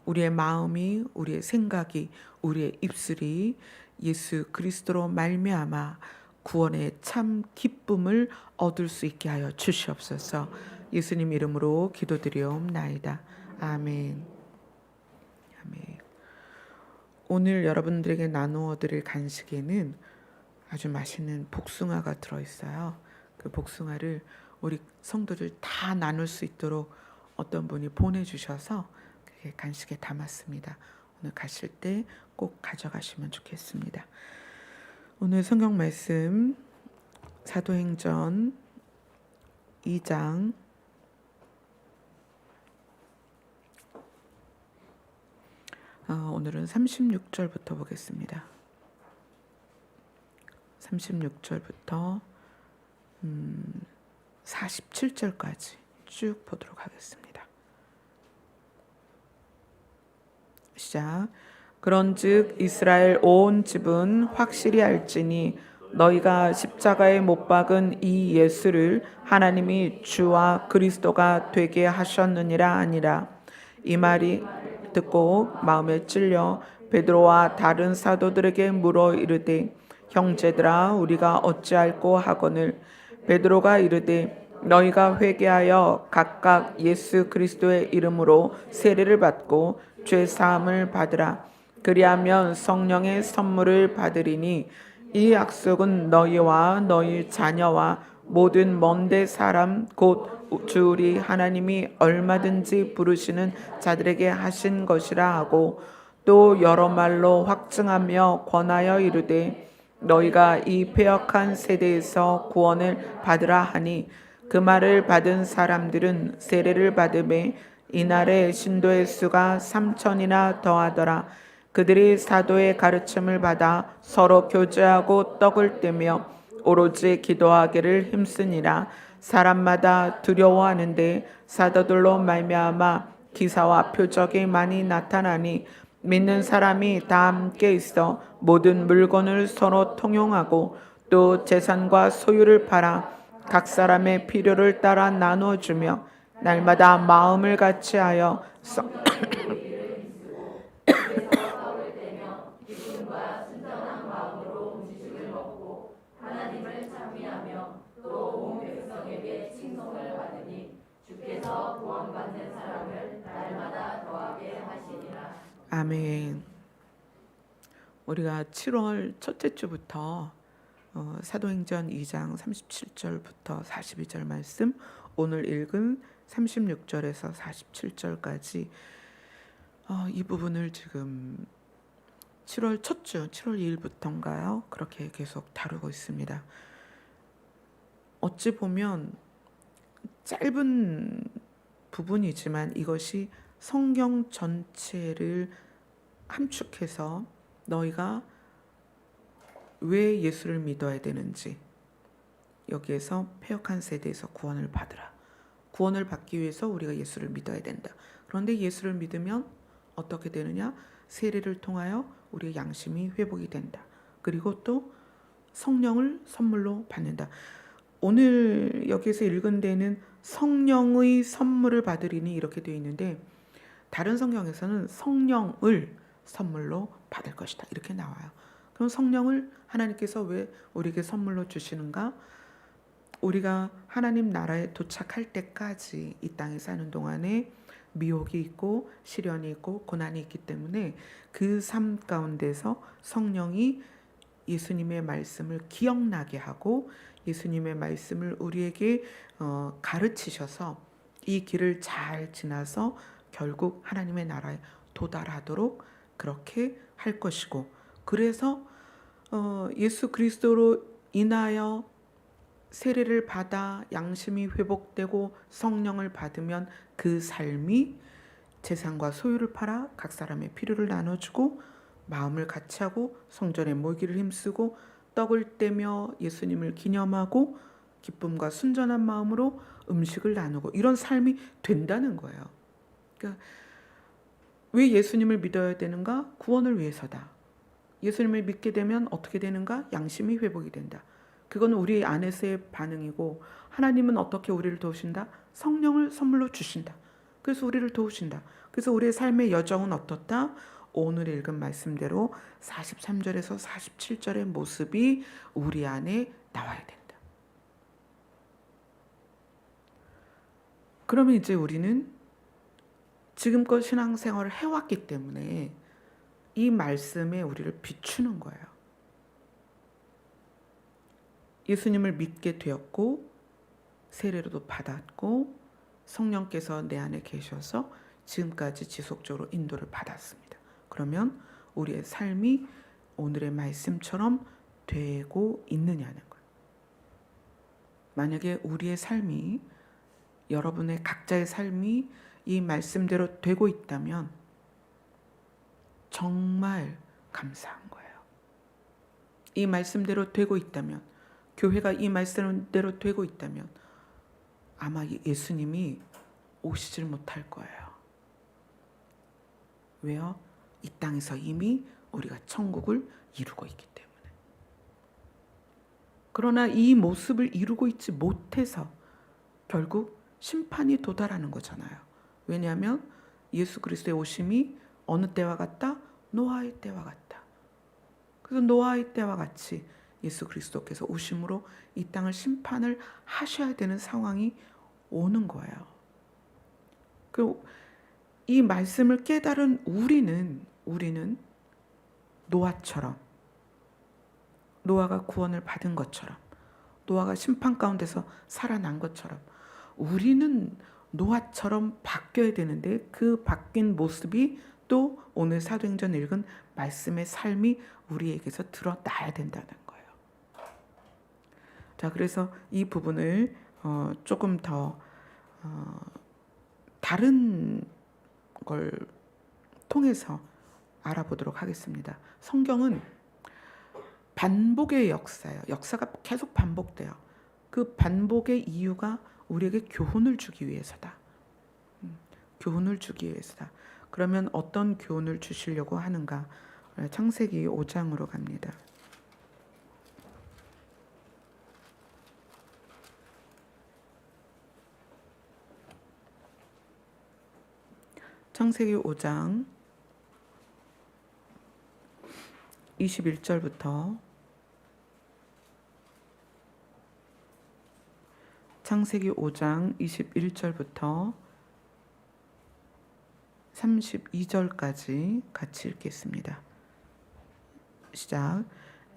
우리의 마음이, 우리의 생각이, 우리의 입술이 예수 그리스도로 말미암아 구원의 참 기쁨을 얻을 수 있게 하여 주시옵소서. 예수님 이름으로 기도드리옵나이다. 아멘. 아멘. 오늘 여러분들에게 나누어 드릴 간식에는 아주 맛있는 복숭아가 들어있어요. 그 복숭아를 우리 성도들 다 나눌 수 있도록 어떤 분이 보내주셔서 그게 간식에 담았습니다. 오늘 가실 때 꼭 가져가시면 좋겠습니다. 오늘 성경 말씀 사도행전 2장 오늘은 36절부터 보겠습니다. 36절부터 47절까지 쭉 보도록 하겠습니다. 시작. 그런즉 이스라엘 온 집은 확실히 알지니 너희가 십자가에 못 박은 이 예수를 하나님이 주와 그리스도가 되게 하셨느니라 하니라. 이 말이 듣고 마음에 찔려 베드로와 다른 사도들에게 물어 이르되 형제들아 우리가 어찌할꼬 하거늘. 베드로가 이르되 너희가 회개하여 각각 예수 그리스도의 이름으로 세례를 받고 죄 사함을 받으라. 그리하면 성령의 선물을 받으리니 이 약속은 너희와 너희 자녀와 모든 먼데 사람 곧 주 우리 하나님이 얼마든지 부르시는 자들에게 하신 것이라 하고 또 여러 말로 확증하며 권하여 이르되 너희가 이 패역한 세대에서 구원을 받으라 하니 그 말을 받은 사람들은 세례를 받음에 이날에 신도의 수가 3,000이나 더하더라. 그들이 사도의 가르침을 받아 서로 교제하고 떡을 떼며 오로지 기도하기를 힘쓰니라. 사람마다 두려워하는데 사도들로 말미암아 기사와 표적이 많이 나타나니 믿는 사람이 다 함께 있어 모든 물건을 서로 통용하고 또 재산과 소유를 팔아 각 사람의 필요를 따라 나누어주며 날마다 마음을 같이하여 아멘. 우리가 7월 첫째 주부터 사도행전 2장 37절부터 42절 말씀, 오늘 읽은 36절에서 47절까지 이 부분을 지금 7월 첫 주, 7월 2일부터인가요? 그렇게 계속 다루고 있습니다. 어찌 보면 짧은 부분이지만 이것이 성경 전체를 함축해서 너희가 왜 예수를 믿어야 되는지, 여기에서 패역한 세대에서 구원을 받으라. 구원을 받기 위해서 우리가 예수를 믿어야 된다. 그런데 예수를 믿으면 어떻게 되느냐? 세례를 통하여 우리의 양심이 회복이 된다. 그리고 또 성령을 선물로 받는다. 오늘 여기서 읽은 데는 성령의 선물을 받으리니 이렇게 되어 있는데 다른 성경에서는 성령을 선물로 받을 것이다 이렇게 나와요. 그럼 성령을 하나님께서 왜 우리에게 선물로 주시는가? 우리가 하나님 나라에 도착할 때까지 이 땅에 사는 동안에 미혹이 있고 시련이 있고 고난이 있기 때문에 그 삶 가운데서 성령이 예수님의 말씀을 기억나게 하고 예수님의 말씀을 우리에게 가르치셔서 이 길을 잘 지나서 결국 하나님의 나라에 도달하도록 그렇게 할 것이고, 그래서 예수 그리스도로 인하여 세례를 받아 양심이 회복되고 성령을 받으면 그 삶이 재산과 소유를 팔아 각 사람의 필요를 나눠주고 마음을 같이하고 성전에 모이기를 힘쓰고 떡을 떼며 예수님을 기념하고 기쁨과 순전한 마음으로 음식을 나누고 이런 삶이 된다는 거예요. 그러니까 왜 예수님을 믿어야 되는가? 구원을 위해서다. 예수님을 믿게 되면 어떻게 되는가? 양심이 회복이 된다. 그건 우리 안에서의 반응이고, 하나님은 어떻게 우리를 도우신다? 성령을 선물로 주신다. 그래서 우리를 도우신다. 그래서 우리의 삶의 여정은 어떻다? 오늘 읽은 말씀대로 43절에서 47절의 모습이 우리 안에 나와야 된다. 그러면 이제 우리는 지금껏 신앙생활을 해왔기 때문에 이 말씀에 우리를 비추는 거예요. 예수님을 믿게 되었고 세례로도 받았고 성령께서 내 안에 계셔서 지금까지 지속적으로 인도를 받았습니다. 그러면 우리의 삶이 오늘의 말씀처럼 되고 있느냐는 거예요. 만약에 우리의 삶이, 여러분의 각자의 삶이 이 말씀대로 되고 있다면 정말 감사한 거예요. 이 말씀대로 되고 있다면, 교회가 이 말씀대로 되고 있다면 아마 예수님이 오시질 못할 거예요. 왜요? 이 땅에서 이미 우리가 천국을 이루고 있기 때문에. 그러나 이 모습을 이루고 있지 못해서 결국 심판이 도달하는 거잖아요. 왜냐하면 예수 그리스도의 오심이 어느 때와 같다? 노아의 때와 같다. 그래서 노아의 때와 같이 예수 그리스도께서 오심으로 이 땅을 심판을 하셔야 되는 상황이 오는 거예요. 이 말씀을 깨달은 우리는 노아처럼, 노아가 구원을 받은 것처럼, 노아가 심판 가운데서 살아난 것처럼 우리는 노아처럼 바뀌어야 되는데 그 바뀐 모습이 또 오늘 사도행전 읽은 말씀의 삶이 우리에게서 드러나야 된다는 거예요. 자, 그래서 이 부분을 조금 더 다른 걸 통해서 알아보도록 하겠습니다. 성경은 반복의 역사예요. 역사가 계속 반복돼요. 그 반복의 이유가 우리에게 교훈을 주기 위해서다. 교훈을 주기 위해서다. 그러면 어떤 교훈을 주시려고 하는가? 창세기 5장으로 갑니다. 창세기 5장 21절부터 창세기 5장 21절부터 32절까지 같이 읽겠습니다. 시작.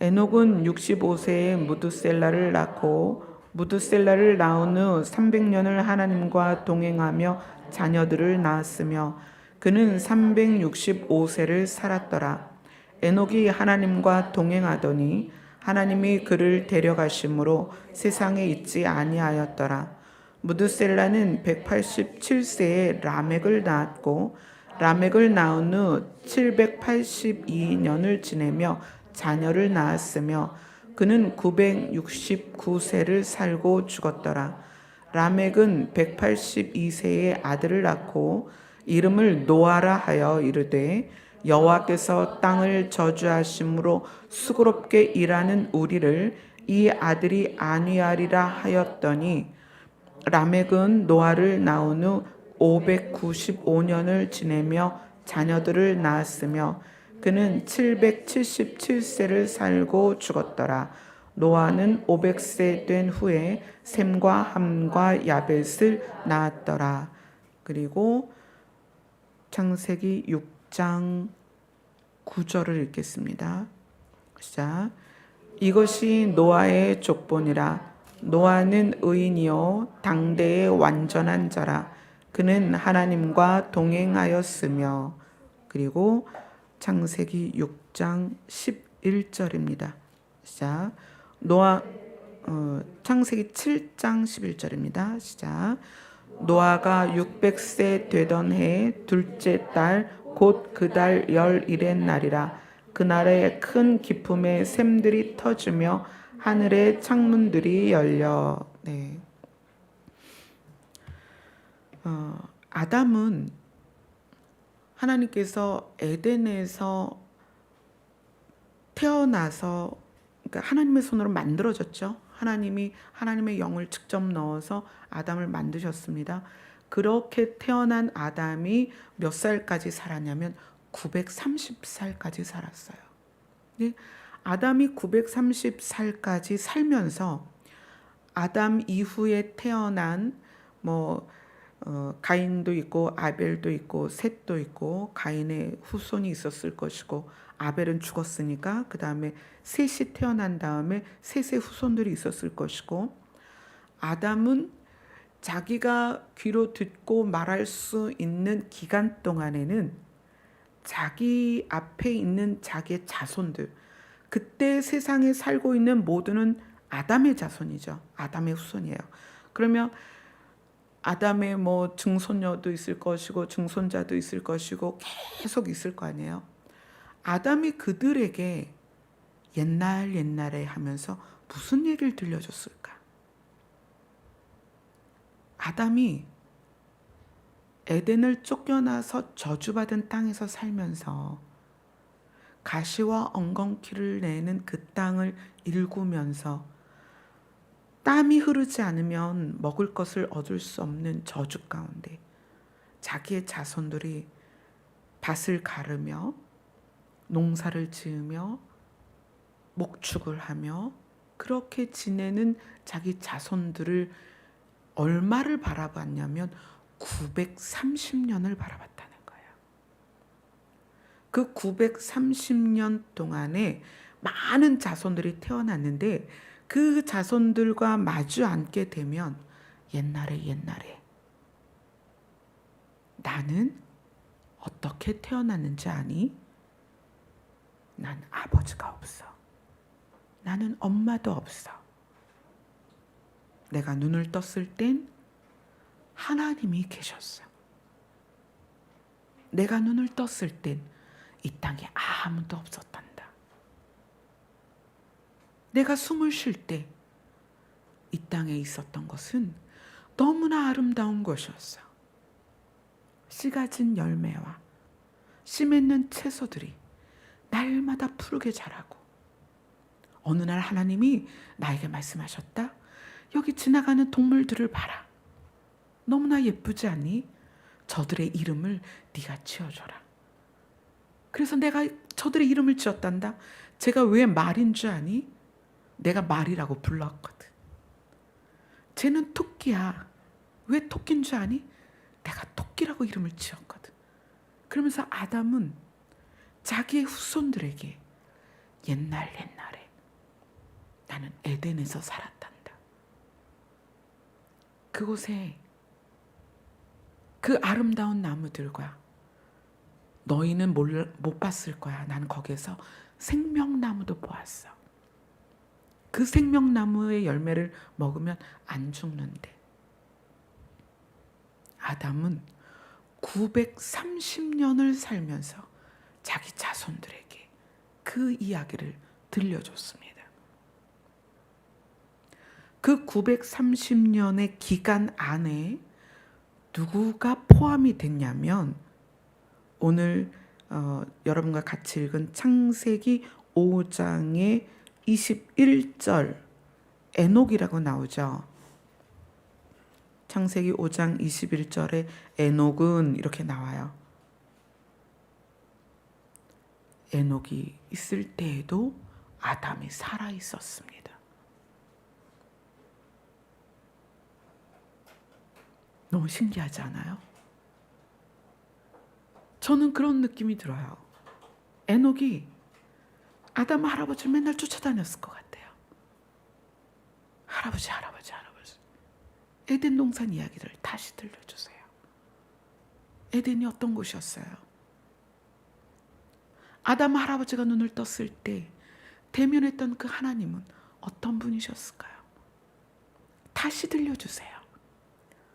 에녹은 65세에 무두셀라를 낳고 무두셀라를 낳은 후 300년을 하나님과 동행하며 자녀들을 낳았으며 그는 365세를 살았더라. 에녹이 하나님과 동행하더니 하나님이 그를 데려가심으로 세상에 있지 아니하였더라. 무두셀라는 187세에 라멕을 낳았고 라멕을 낳은 후 782년을 지내며 자녀를 낳았으며 그는 969세를 살고 죽었더라. 라멕은 182세에 아들을 낳고 이름을 노아라 하여 이르되 여호와께서 땅을 저주하심으로 수고롭게 일하는 우리를 이 아들이 안위하리라 하였더니 라멕은 노아를 낳은 후 595년을 지내며 자녀들을 낳았으며 그는 777세를 살고 죽었더라. 노아는 500세 된 후에 셈과 함과 야벳을 낳았더라. 그리고 창세기 6장 9절을 읽겠습니다. 시작. 이것이 노아의 족보니라. 노아는 의인이요 당대의 완전한 자라. 그는 하나님과 동행하였으며. 그리고 창세기 6장 11절입니다. 시작. 창세기 7장 11절입니다. 시작. 노아가 600세 되던 해 둘째 달 곧 그 달 11의 날이라. 그날에 큰 기품의 샘들이 터지며 하늘의 창문들이 열려. 네. 아담은 하나님께서 에덴에서 태어나서, 그러니까 하나님의 손으로 만들어졌죠. 하나님이 하나님의 영을 직접 넣어서 아담을 만드셨습니다. 그렇게 태어난 아담이 몇 살까지 살았냐면 930살까지 살았어요. 네? 아담이 930살까지 살면서 아담 이후에 태어난 뭐 가인도 있고 아벨도 있고 셋도 있고, 가인의 후손이 있었을 것이고 아벨은 죽었으니까 그 다음에 셋이 태어난 다음에 셋의 후손들이 있었을 것이고, 아담은 자기가 귀로 듣고 말할 수 있는 기간 동안에는 자기 앞에 있는 자기의 자손들, 그때 세상에 살고 있는 모두는 아담의 자손이죠. 아담의 후손이에요. 그러면 아담의 뭐 증손녀도 있을 것이고 증손자도 있을 것이고 계속 있을 거 아니에요. 아담이 그들에게 옛날에 하면서 무슨 얘기를 들려줬을까? 아담이 에덴을 쫓겨나서 저주받은 땅에서 살면서 가시와 엉겅퀴를 내는 그 땅을 일구면서 땀이 흐르지 않으면 먹을 것을 얻을 수 없는 저주 가운데 자기의 자손들이 밭을 가르며 농사를 지으며 목축을 하며 그렇게 지내는 자기 자손들을 얼마를 바라봤냐면 930년을 바라봤다는 거예요. 그 930년 동안에 많은 자손들이 태어났는데 그 자손들과 마주 앉게 되면 옛날에 나는 어떻게 태어났는지 아니? 난 아버지가 없어. 나는 엄마도 없어. 내가 눈을 떴을 땐 하나님이 계셨어. 내가 눈을 떴을 땐 이 땅에 아무도 없었단다. 내가 숨을 쉴 때 이 땅에 있었던 것은 너무나 아름다운 것이었어. 씨 가진 열매와 씨 맺는 채소들이 날마다 푸르게 자라고, 어느 날 하나님이 나에게 말씀하셨다. 여기 지나가는 동물들을 봐라. 너무나 예쁘지 않니? 저들의 이름을 네가 지어줘라. 그래서 내가 저들의 이름을 지었단다. 제가 왜 말인 줄 아니? 내가 말이라고 불렀거든. 쟤는 토끼야. 왜 토끼인 줄 아니? 내가 토끼라고 이름을 지었거든. 그러면서 아담은 자기의 후손들에게 옛날에 나는 에덴에서 살았단다. 그곳에 그 아름다운 나무들과, 너희는 못 봤을 거야. 난 거기에서 생명나무도 보았어. 그 생명나무의 열매를 먹으면 안 죽는데. 아담은 930년을 살면서 자기 자손들에게 그 이야기를 들려줬습니다. 그 930년의 기간 안에 누구가 포함이 됐냐면, 오늘 여러분과 같이 읽은 창세기 5장의 21절 에녹이라고 나오죠. 창세기 5장 21절에 에녹은 이렇게 나와요. 에녹이 있을 때에도 아담이 살아 있었습니다. 너무 신기하지 않아요? 저는 그런 느낌이 들어요. 에녹이 아담 할아버지를 맨날 쫓아다녔을 것 같아요. 할아버지. 에덴 동산 이야기를 다시 들려주세요. 에덴이 어떤 곳이었어요? 아담 할아버지가 눈을 떴을 때 대면했던 그 하나님은 어떤 분이셨을까요? 다시 들려주세요.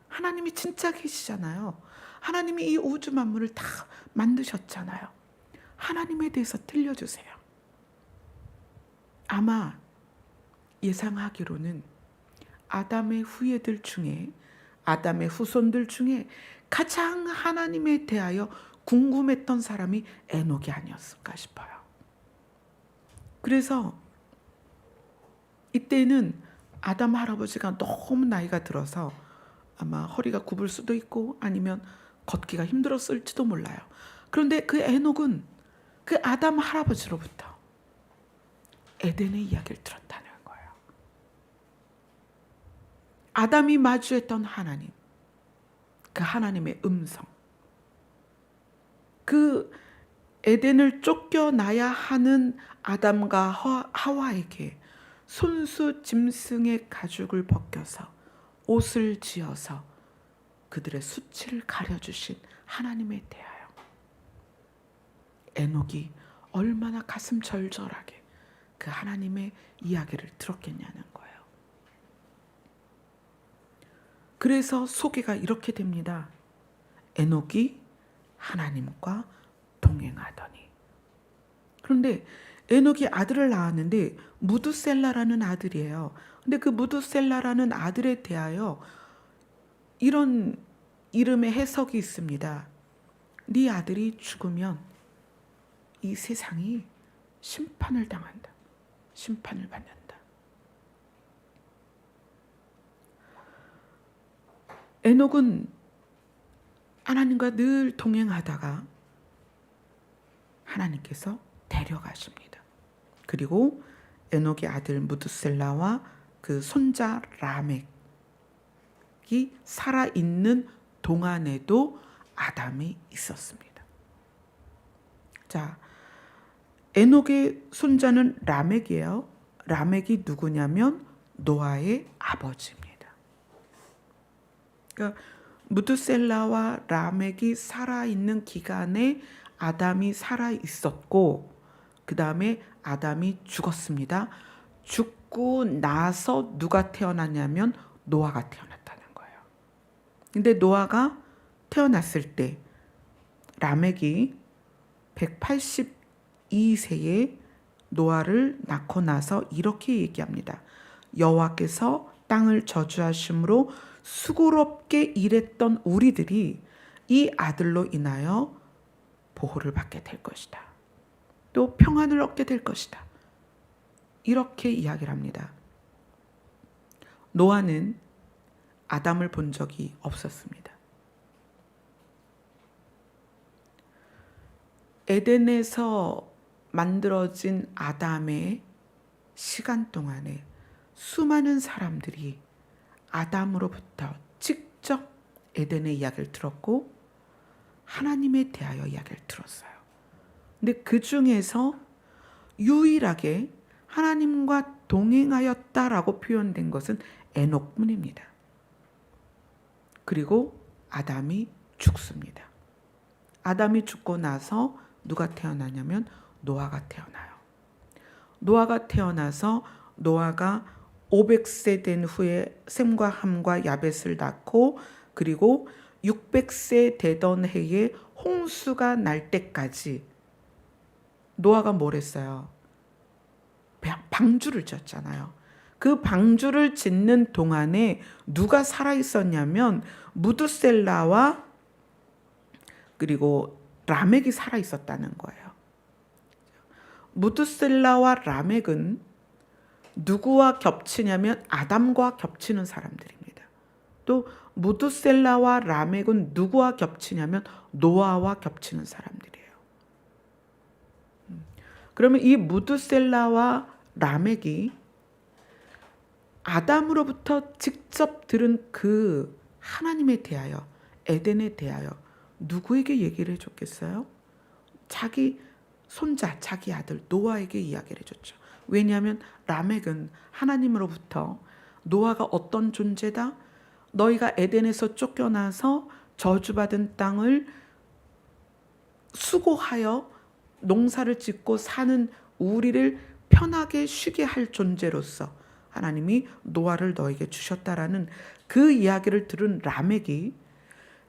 하나님이 진짜 계시잖아요. 하나님이 이 우주 만물을 다 만드셨잖아요. 하나님에 대해서 들려주세요. 아마 예상하기로는 아담의 후예들 중에, 아담의 후손들 중에 가장 하나님에 대하여 궁금했던 사람이 에녹이 아니었을까 싶어요. 그래서 이때는 아담 할아버지가 너무 나이가 들어서 아마 허리가 굽을 수도 있고 아니면 걷기가 힘들었을지도 몰라요. 그런데 그 에녹은 그 아담 할아버지로부터 에덴의 이야기를 들었다는 거예요. 아담이 마주했던 하나님, 그 하나님의 음성, 그 에덴을 쫓겨나야 하는 아담과 하와에게 손수 짐승의 가죽을 벗겨서 옷을 지어서 그들의 수치를 가려주신 하나님에 대하여 에녹이 얼마나 가슴 절절하게 그 하나님의 이야기를 들었겠냐는 거예요. 그래서 소개가 이렇게 됩니다. 에녹이 하나님과 동행하더니. 그런데 에녹이 아들을 낳았는데 무두셀라라는 아들이에요. 근데 그 무두셀라라는 아들에 대하여 이런 이름의 해석이 있습니다. 네 아들이 죽으면 이 세상이 심판을 당한다. 심판을 받는다. 에녹은 하나님과 늘 동행하다가 하나님께서 데려가십니다. 그리고 에녹의 아들 무두셀라와 그 손자 라멕이 살아있는 동안에도 아담이 있었습니다. 자, 에녹의 손자는 라멕이에요. 라멕이 누구냐면 노아의 아버지입니다. 그러니까 무두셀라와 라멕이 살아있는 기간에 아담이 살아있었고 그 다음에 아담이 죽었습니다. 죽고 나서 누가 태어났냐면 노아가 태어났다는 거예요. 근데 노아가 태어났을 때 라멕이 182세에 노아를 낳고 나서 이렇게 얘기합니다. 여호와께서 땅을 저주하심으로 수고롭게 일했던 우리들이 이 아들로 인하여 보호를 받게 될 것이다. 또 평안을 얻게 될 것이다. 이렇게 이야기를 합니다. 노아는 아담을 본 적이 없었습니다. 에덴에서 만들어진 아담의 시간 동안에 수많은 사람들이 아담으로부터 직접 에덴의 이야기를 들었고 하나님에 대하여 이야기를 들었어요. 근데 그 중에서 유일하게 하나님과 동행하였다라고 표현된 것은 에녹뿐입니다. 그리고 아담이 죽습니다. 아담이 죽고 나서 누가 태어나냐면 노아가 태어나요. 노아가 태어나서 노아가 500세 된 후에 셈과 함과 야벳을 낳고 그리고 600세 되던 해에 홍수가 날 때까지 노아가 뭘 했어요? 방주를 지었잖아요. 그 방주를 짓는 동안에 누가 살아있었냐면 무두셀라와 그리고 라멕이 살아있었다는 거예요. 무두셀라와 라멕은 누구와 겹치냐면 아담과 겹치는 사람들입니다. 또 무두셀라와 라멕은 누구와 겹치냐면 노아와 겹치는 사람들이에요. 그러면 이 무두셀라와 라멕이 아담으로부터 직접 들은 그 하나님에 대하여 에덴에 대하여 누구에게 얘기를 해줬겠어요? 자기 손자, 자기 아들 노아에게 이야기를 해줬죠. 왜냐하면 라멕은 하나님으로부터 노아가 어떤 존재다? 너희가 에덴에서 쫓겨나서 저주받은 땅을 수고하여 농사를 짓고 사는 우리를 편하게 쉬게 할 존재로서 하나님이 노아를 너에게 주셨다라는 그 이야기를 들은 라멕이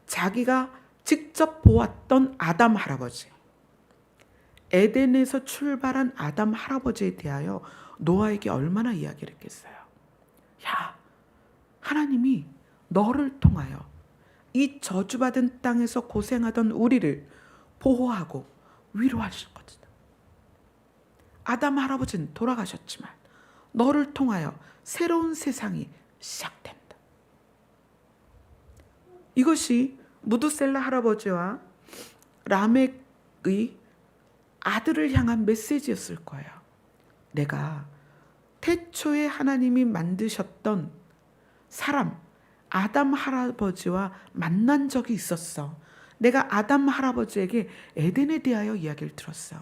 자기가 직접 보았던 아담 할아버지, 에덴에서 출발한 아담 할아버지에 대하여 노아에게 얼마나 이야기를 했겠어요. 야, 하나님이 너를 통하여 이 저주받은 땅에서 고생하던 우리를 보호하고 위로하실 것이다. 아담 할아버지는 돌아가셨지만 너를 통하여 새로운 세상이 시작된다. 이것이 무드셀라 할아버지와 라멕의 아들을 향한 메시지였을 거예요. 내가 태초에 하나님이 만드셨던 사람 아담 할아버지와 만난 적이 있었어. 내가 아담 할아버지에게 에덴에 대하여 이야기를 들었어.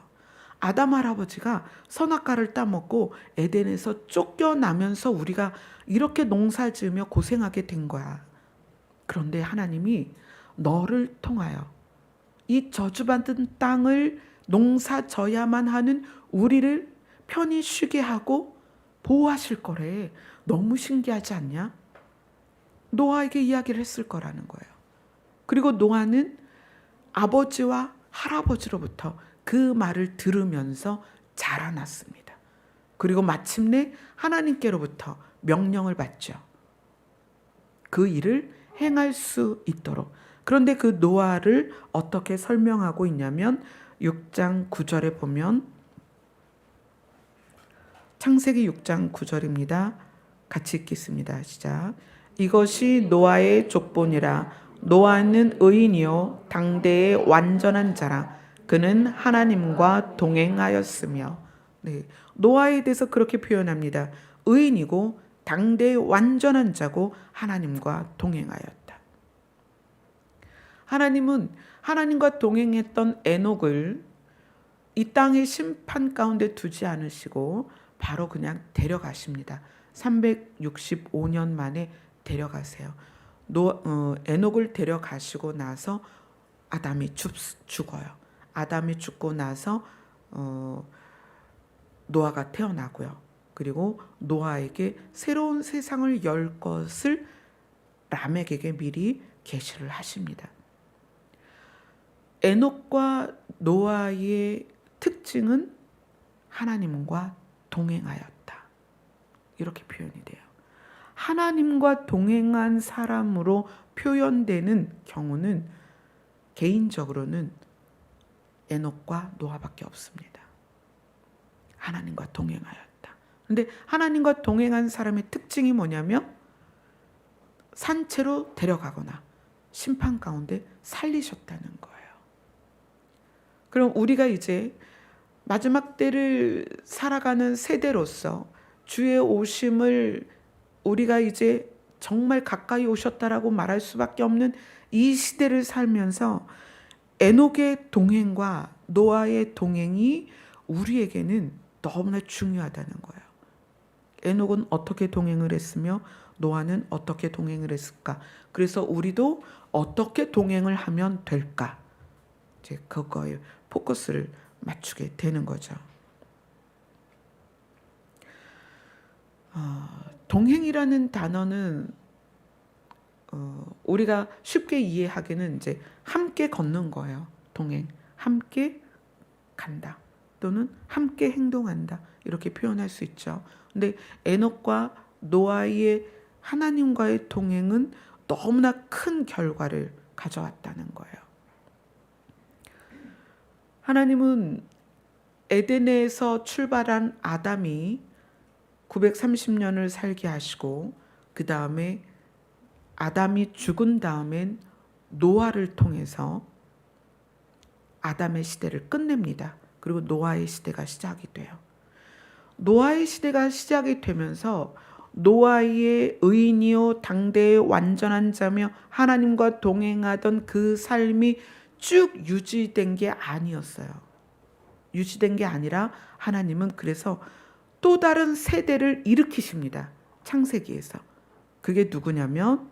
아담 할아버지가 선악과를 따먹고 에덴에서 쫓겨나면서 우리가 이렇게 농사 지으며 고생하게 된 거야. 그런데 하나님이 너를 통하여 이 저주받은 땅을 농사 져야만 하는 우리를 편히 쉬게 하고 보호하실 거래. 너무 신기하지 않냐? 노아에게 이야기를 했을 거라는 거예요. 그리고 노아는 아버지와 할아버지로부터 그 말을 들으면서 자라났습니다. 그리고 마침내 하나님께로부터 명령을 받죠. 그 일을 행할 수 있도록. 그런데 그 노아를 어떻게 설명하고 있냐면 6장 9절에 보면 창세기 6장 9절입니다. 같이 읽겠습니다. 시작. 이것이 노아의 족본이라. 노아는 의인이요 당대의 완전한 자라. 그는 하나님과 동행하였으며. 네, 노아에 대해서 그렇게 표현합니다. 의인이고 당대의 완전한 자고 하나님과 동행하였다. 하나님은 하나님과 동행했던 에녹을 이 땅의 심판 가운데 두지 않으시고 바로 그냥 데려가십니다. 365년 만에 데려가세요. 에녹을 데려가시고 나서 아담이 죽어요. 아담이 죽고 나서 노아가 태어나고요. 그리고 노아에게 새로운 세상을 열 것을 라멕에게 미리 계시를 하십니다. 에녹과 노아의 특징은 하나님과 동행하였다. 이렇게 표현이 돼요. 하나님과 동행한 사람으로 표현되는 경우는 개인적으로는 에녹과 노아밖에 없습니다. 하나님과 동행하였다. 그런데 하나님과 동행한 사람의 특징이 뭐냐면 산채로 데려가거나 심판 가운데 살리셨다는 거예요. 그럼 우리가 이제 마지막 때를 살아가는 세대로서 주의 오심을 우리가 이제 정말 가까이 오셨다라고 말할 수밖에 없는 이 시대를 살면서 에녹의 동행과 노아의 동행이 우리에게는 너무나 중요하다는 거예요. 에녹은 어떻게 동행을 했으며 노아는 어떻게 동행을 했을까? 그래서 우리도 어떻게 동행을 하면 될까? 이제 그거에 포커스를 맞추게 되는 거죠. 동행이라는 단어는 우리가 쉽게 이해하기는 이제 함께 걷는 거예요. 동행, 함께 간다 또는 함께 행동한다 이렇게 표현할 수 있죠. 근데 에녹과 노아의 하나님과의 동행은 너무나 큰 결과를 가져왔다는 거예요. 하나님은 에덴에서 출발한 아담이 930년을 살게 하시고 그 다음에 아담이 죽은 다음엔 노아를 통해서 아담의 시대를 끝냅니다. 그리고 노아의 시대가 시작이 돼요. 노아의 시대가 시작이 되면서 노아의 의인이요 당대의 완전한 자며 하나님과 동행하던 그 삶이 쭉 유지된 게 아니었어요. 유지된 게 아니라 하나님은 그래서 또 다른 세대를 일으키십니다. 창세기에서. 그게 누구냐면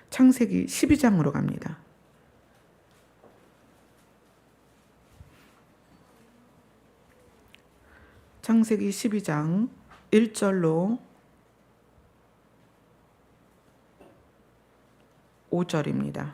창세기 12장으로 갑니다. 창세기 12장 1절로 5절입니다.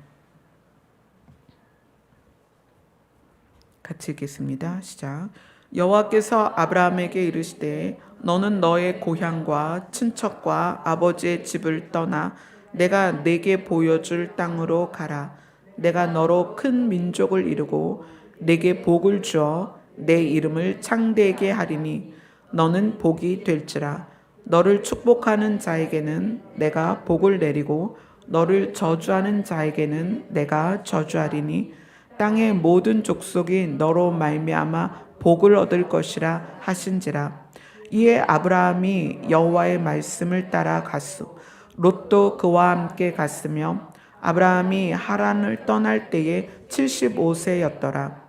같이 읽겠습니다. 시작. 여호와께서 아브라함에게 이르시되 너는 너의 고향과 친척과 아버지의 집을 떠나 내가 내게 보여줄 땅으로 가라. 내가 너로 큰 민족을 이루고 내게 복을 주어 내 이름을 창대하게 하리니 너는 복이 될지라. 너를 축복하는 자에게는 내가 복을 내리고 너를 저주하는 자에게는 내가 저주하리니 땅의 모든 족속이 너로 말미암아 복을 얻을 것이라 하신지라. 이에 아브라함이 여호와의 말씀을 따라 갔수. 롯도 그와 함께 갔으며 아브라함이 하란을 떠날 때에 75세였더라.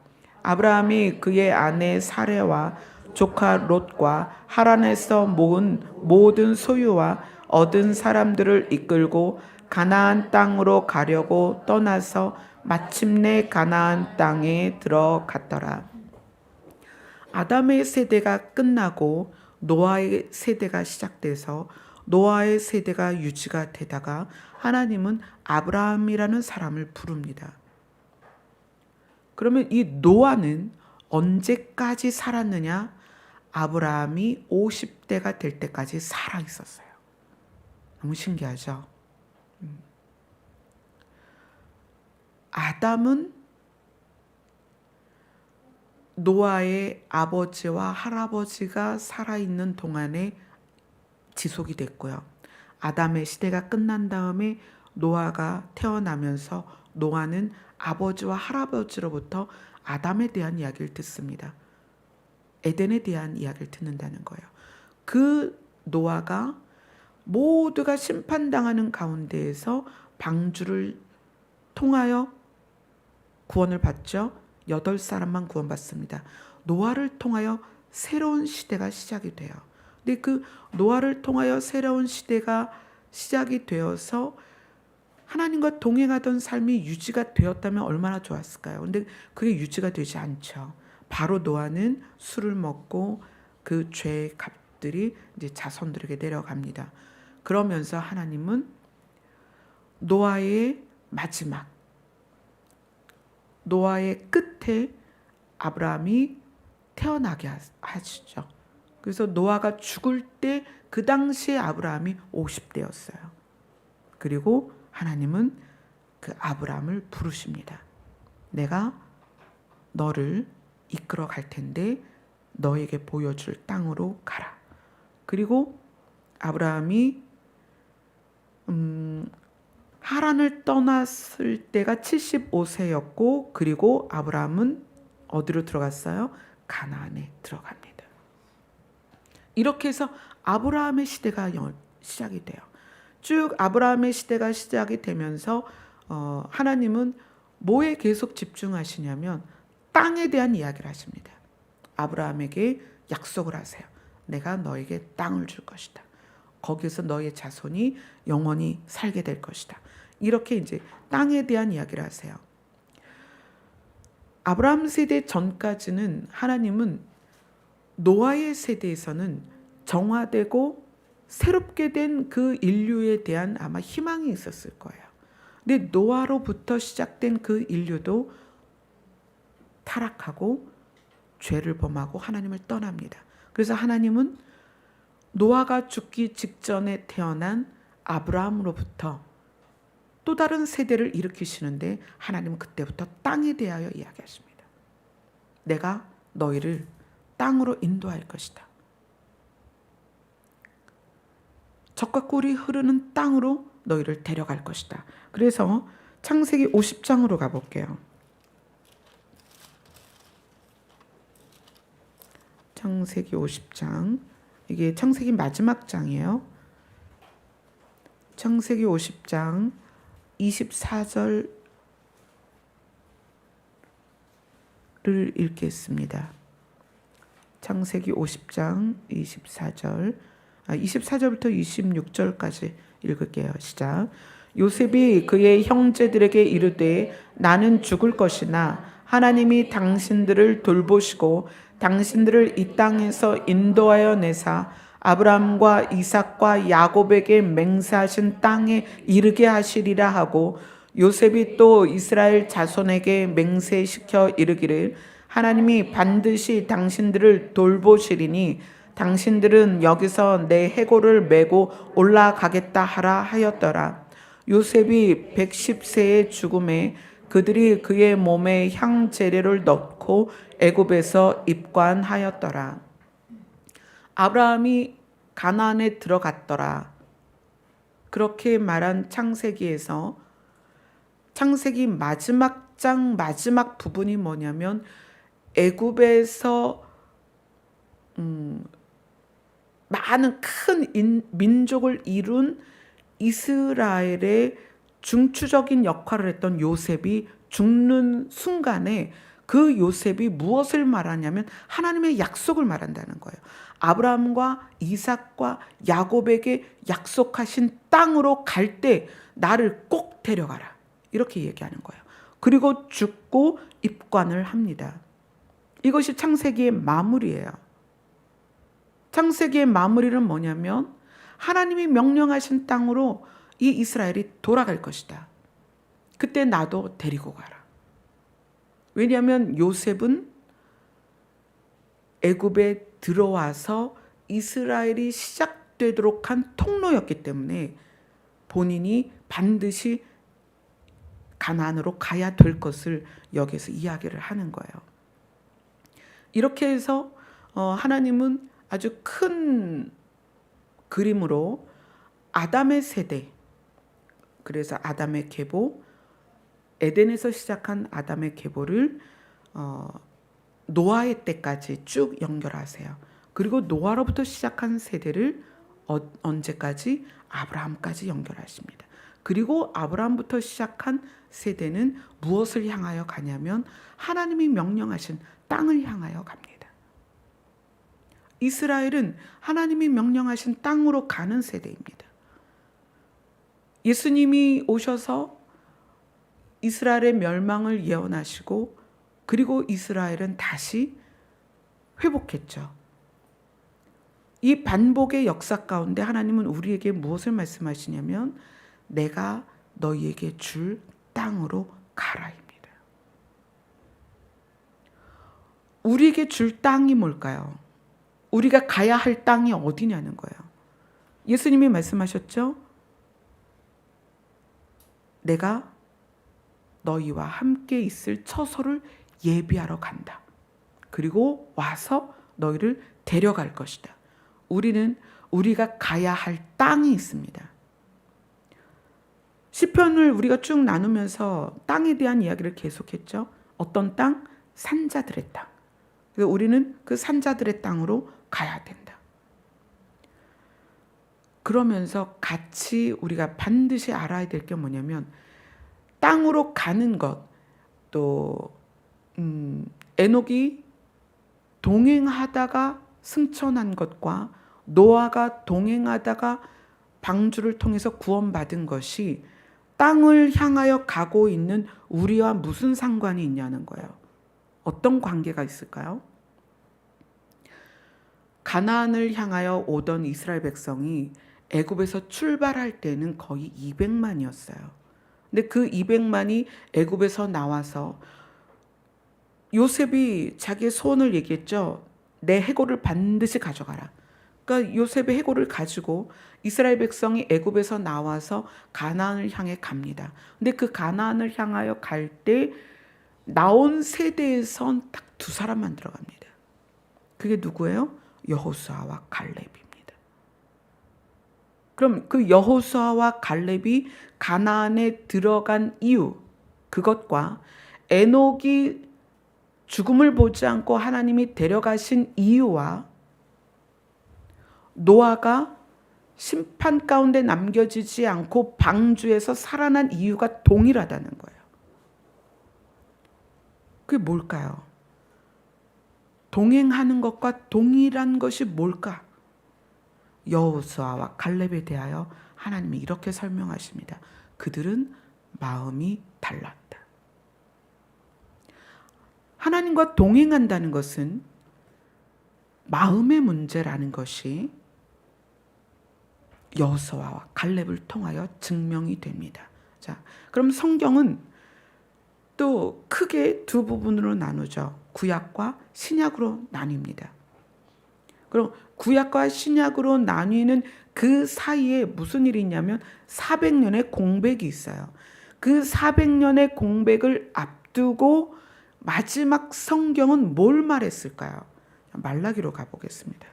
아브라함이 그의 아내 사레와 조카 롯과 하란에서 모은 모든 소유와 얻은 사람들을 이끌고 가나안 땅으로 가려고 떠나서 마침내 가나안 땅에 들어갔더라. 아담의 세대가 끝나고 노아의 세대가 시작돼서 노아의 세대가 유지가 되다가 하나님은 아브라함이라는 사람을 부릅니다. 그러면 이 노아는 언제까지 살았느냐? 아브라함이 50대가 될 때까지 살아 있었어요. 너무 신기하죠? 아담은 노아의 아버지와 할아버지가 살아있는 동안에 지속이 됐고요. 아담의 시대가 끝난 다음에 노아가 태어나면서 노아는 아버지와 할아버지로부터 아담에 대한 이야기를 듣습니다. 에덴에 대한 이야기를 듣는다는 거예요. 그 노아가 모두가 심판당하는 가운데에서 방주를 통하여 구원을 받죠. 8사람만 구원받습니다. 노아를 통하여 새로운 시대가 시작이 돼요. 근데 그 노아를 통하여 새로운 시대가 시작이 되어서 하나님과 동행하던 삶이 유지가 되었다면 얼마나 좋았을까요? 근데 그게 유지가 되지 않죠. 바로 노아는 술을 먹고 그 죄의 값들이 이제 자손들에게 내려갑니다. 그러면서 하나님은 노아의 마지막, 노아의 끝에 아브라함이 태어나게 하시죠. 그래서 노아가 죽을 때 그 당시에 아브라함이 50대였어요. 그리고 하나님은 그 아브라함을 부르십니다. 내가 너를 이끌어 갈 텐데 너에게 보여줄 땅으로 가라. 그리고 아브라함이 하란을 떠났을 때가 75세였고 그리고 아브라함은 어디로 들어갔어요? 가나안에 들어갑니다. 이렇게 해서 아브라함의 시대가 시작이 돼요. 쭉 아브라함의 시대가 시작이 되면서 하나님은 뭐에 계속 집중하시냐면 땅에 대한 이야기를 하십니다. 아브라함에게 약속을 하세요. 내가 너에게 땅을 줄 것이다. 거기서 너의 자손이 영원히 살게 될 것이다. 이렇게 이제 땅에 대한 이야기를 하세요. 아브라함 세대 전까지는 하나님은 노아의 세대에서는 정화되고 새롭게 된 그 인류에 대한 아마 희망이 있었을 거예요. 근데 노아로부터 시작된 그 인류도 타락하고 죄를 범하고 하나님을 떠납니다. 그래서 하나님은 노아가 죽기 직전에 태어난 아브라함으로부터 또 다른 세대를 일으키시는데 하나님은 그때부터 땅에 대하여 이야기하십니다. 내가 너희를 땅으로 인도할 것이다. 젖과 꿀이 흐르는 땅으로 너희를 데려갈 것이다. 그래서 창세기 50장으로 가볼게요. 창세기 50장. 이게 창세기 마지막 장이에요. 창세기 50장 24절을 읽겠습니다. 창세기 50장 24절부터 26절까지 읽을게요. 시작. 요셉이 그의 형제들에게 이르되 나는 죽을 것이나 하나님이 당신들을 돌보시고 당신들을 이 땅에서 인도하여 내사 아브라함과 이삭과 야곱에게 맹세하신 땅에 이르게 하시리라 하고 요셉이 또 이스라엘 자손에게 맹세시켜 이르기를 하나님이 반드시 당신들을 돌보시리니 당신들은 여기서 내 해골을 메고 올라가겠다 하라 하였더라. 요셉이 110세의 죽음에 그들이 그의 몸에 향재료를 넣고 애굽에서 입관하였더라. 아브라함이 가나안에 들어갔더라. 그렇게 말한 창세기에서 창세기 마지막 장 마지막 부분이 뭐냐면 애굽에서 많은 큰 민족을 이룬 이스라엘의 중추적인 역할을 했던 요셉이 죽는 순간에 그 요셉이 무엇을 말하냐면 하나님의 약속을 말한다는 거예요. 아브라함과 이삭과 야곱에게 약속하신 땅으로 갈 때 나를 꼭 데려가라. 이렇게 얘기하는 거예요. 그리고 죽고 입관을 합니다. 이것이 창세기의 마무리예요. 창세기의 마무리는 뭐냐면 하나님이 명령하신 땅으로 이 이스라엘이 돌아갈 것이다. 그때 나도 데리고 가라. 왜냐하면 요셉은 애굽에 들어와서 이스라엘이 시작되도록 한 통로였기 때문에 본인이 반드시 가나안으로 가야 될 것을 여기서 이야기를 하는 거예요. 이렇게 해서 하나님은 아주 큰 그림으로 아담의 세대, 그래서 아담의 계보, 에덴에서 시작한 아담의 계보를 노아의 때까지 쭉 연결하세요. 그리고 노아로부터 시작한 세대를 언제까지? 아브라함까지 연결하십니다. 그리고 아브라함부터 시작한 세대는 무엇을 향하여 가냐면 하나님이 명령하신 땅을 향하여 갑니다. 이스라엘은 하나님이 명령하신 땅으로 가는 세대입니다. 예수님이 오셔서 이스라엘의 멸망을 예언하시고 그리고 이스라엘은 다시 회복했죠. 이 반복의 역사 가운데 하나님은 우리에게 무엇을 말씀하시냐면 내가 너희에게 줄 땅으로 가라입니다. 우리에게 줄 땅이 뭘까요? 우리가 가야 할 땅이 어디냐는 거예요. 예수님이 말씀하셨죠? 내가 너희와 함께 있을 처소를 예비하러 간다. 그리고 와서 너희를 데려갈 것이다. 우리는 우리가 가야 할 땅이 있습니다. 시편을 우리가 쭉 나누면서 땅에 대한 이야기를 계속했죠. 어떤 땅? 산자들의 땅. 그래서 우리는 그 산자들의 땅으로 가야 된다. 그러면서 같이 우리가 반드시 알아야 될 게 뭐냐면 땅으로 가는 것, 또 에녹이 동행하다가 승천한 것과 노아가 동행하다가 방주를 통해서 구원받은 것이 땅을 향하여 가고 있는 우리와 무슨 상관이 있냐는 거예요. 어떤 관계가 있을까요? 가나안을 향하여 오던 이스라엘 백성이 애굽에서 출발할 때는 거의 200만이었어요. 근데 그 200만이 애굽에서 나와서 요셉이 자기의 소원을 얘기했죠. 내 해골을 반드시 가져가라. 그러니까 요셉의 해골을 가지고 이스라엘 백성이 애굽에서 나와서 가나안을 향해 갑니다. 근데 그 가나안을 향하여 갈 때 나온 세대에선 딱 두 사람만 들어갑니다. 그게 누구예요? 여호수아와 갈렙입니다. 그럼 그 여호수아와 갈렙이 가나안에 들어간 이유, 그것과 에녹이 죽음을 보지 않고 하나님이 데려가신 이유와 노아가 심판 가운데 남겨지지 않고 방주에서 살아난 이유가 동일하다는 거예요. 그게 뭘까요? 동행하는 것과 동일한 것이 뭘까? 여호수아와 갈렙에 대하여 하나님이 이렇게 설명하십니다. 그들은 마음이 달랐다. 하나님과 동행한다는 것은 마음의 문제라는 것이 여호수아와 갈렙을 통하여 증명이 됩니다. 자, 그럼 성경은 또 크게 두 부분으로 나누죠. 구약과 신약으로 나뉩니다. 그럼 구약과 신약으로 나뉘는 그 사이에 무슨 일이 있냐면 400년의 공백이 있어요. 그 400년의 공백을 앞두고 마지막 성경은 뭘 말했을까요? 말라기로 가보겠습니다.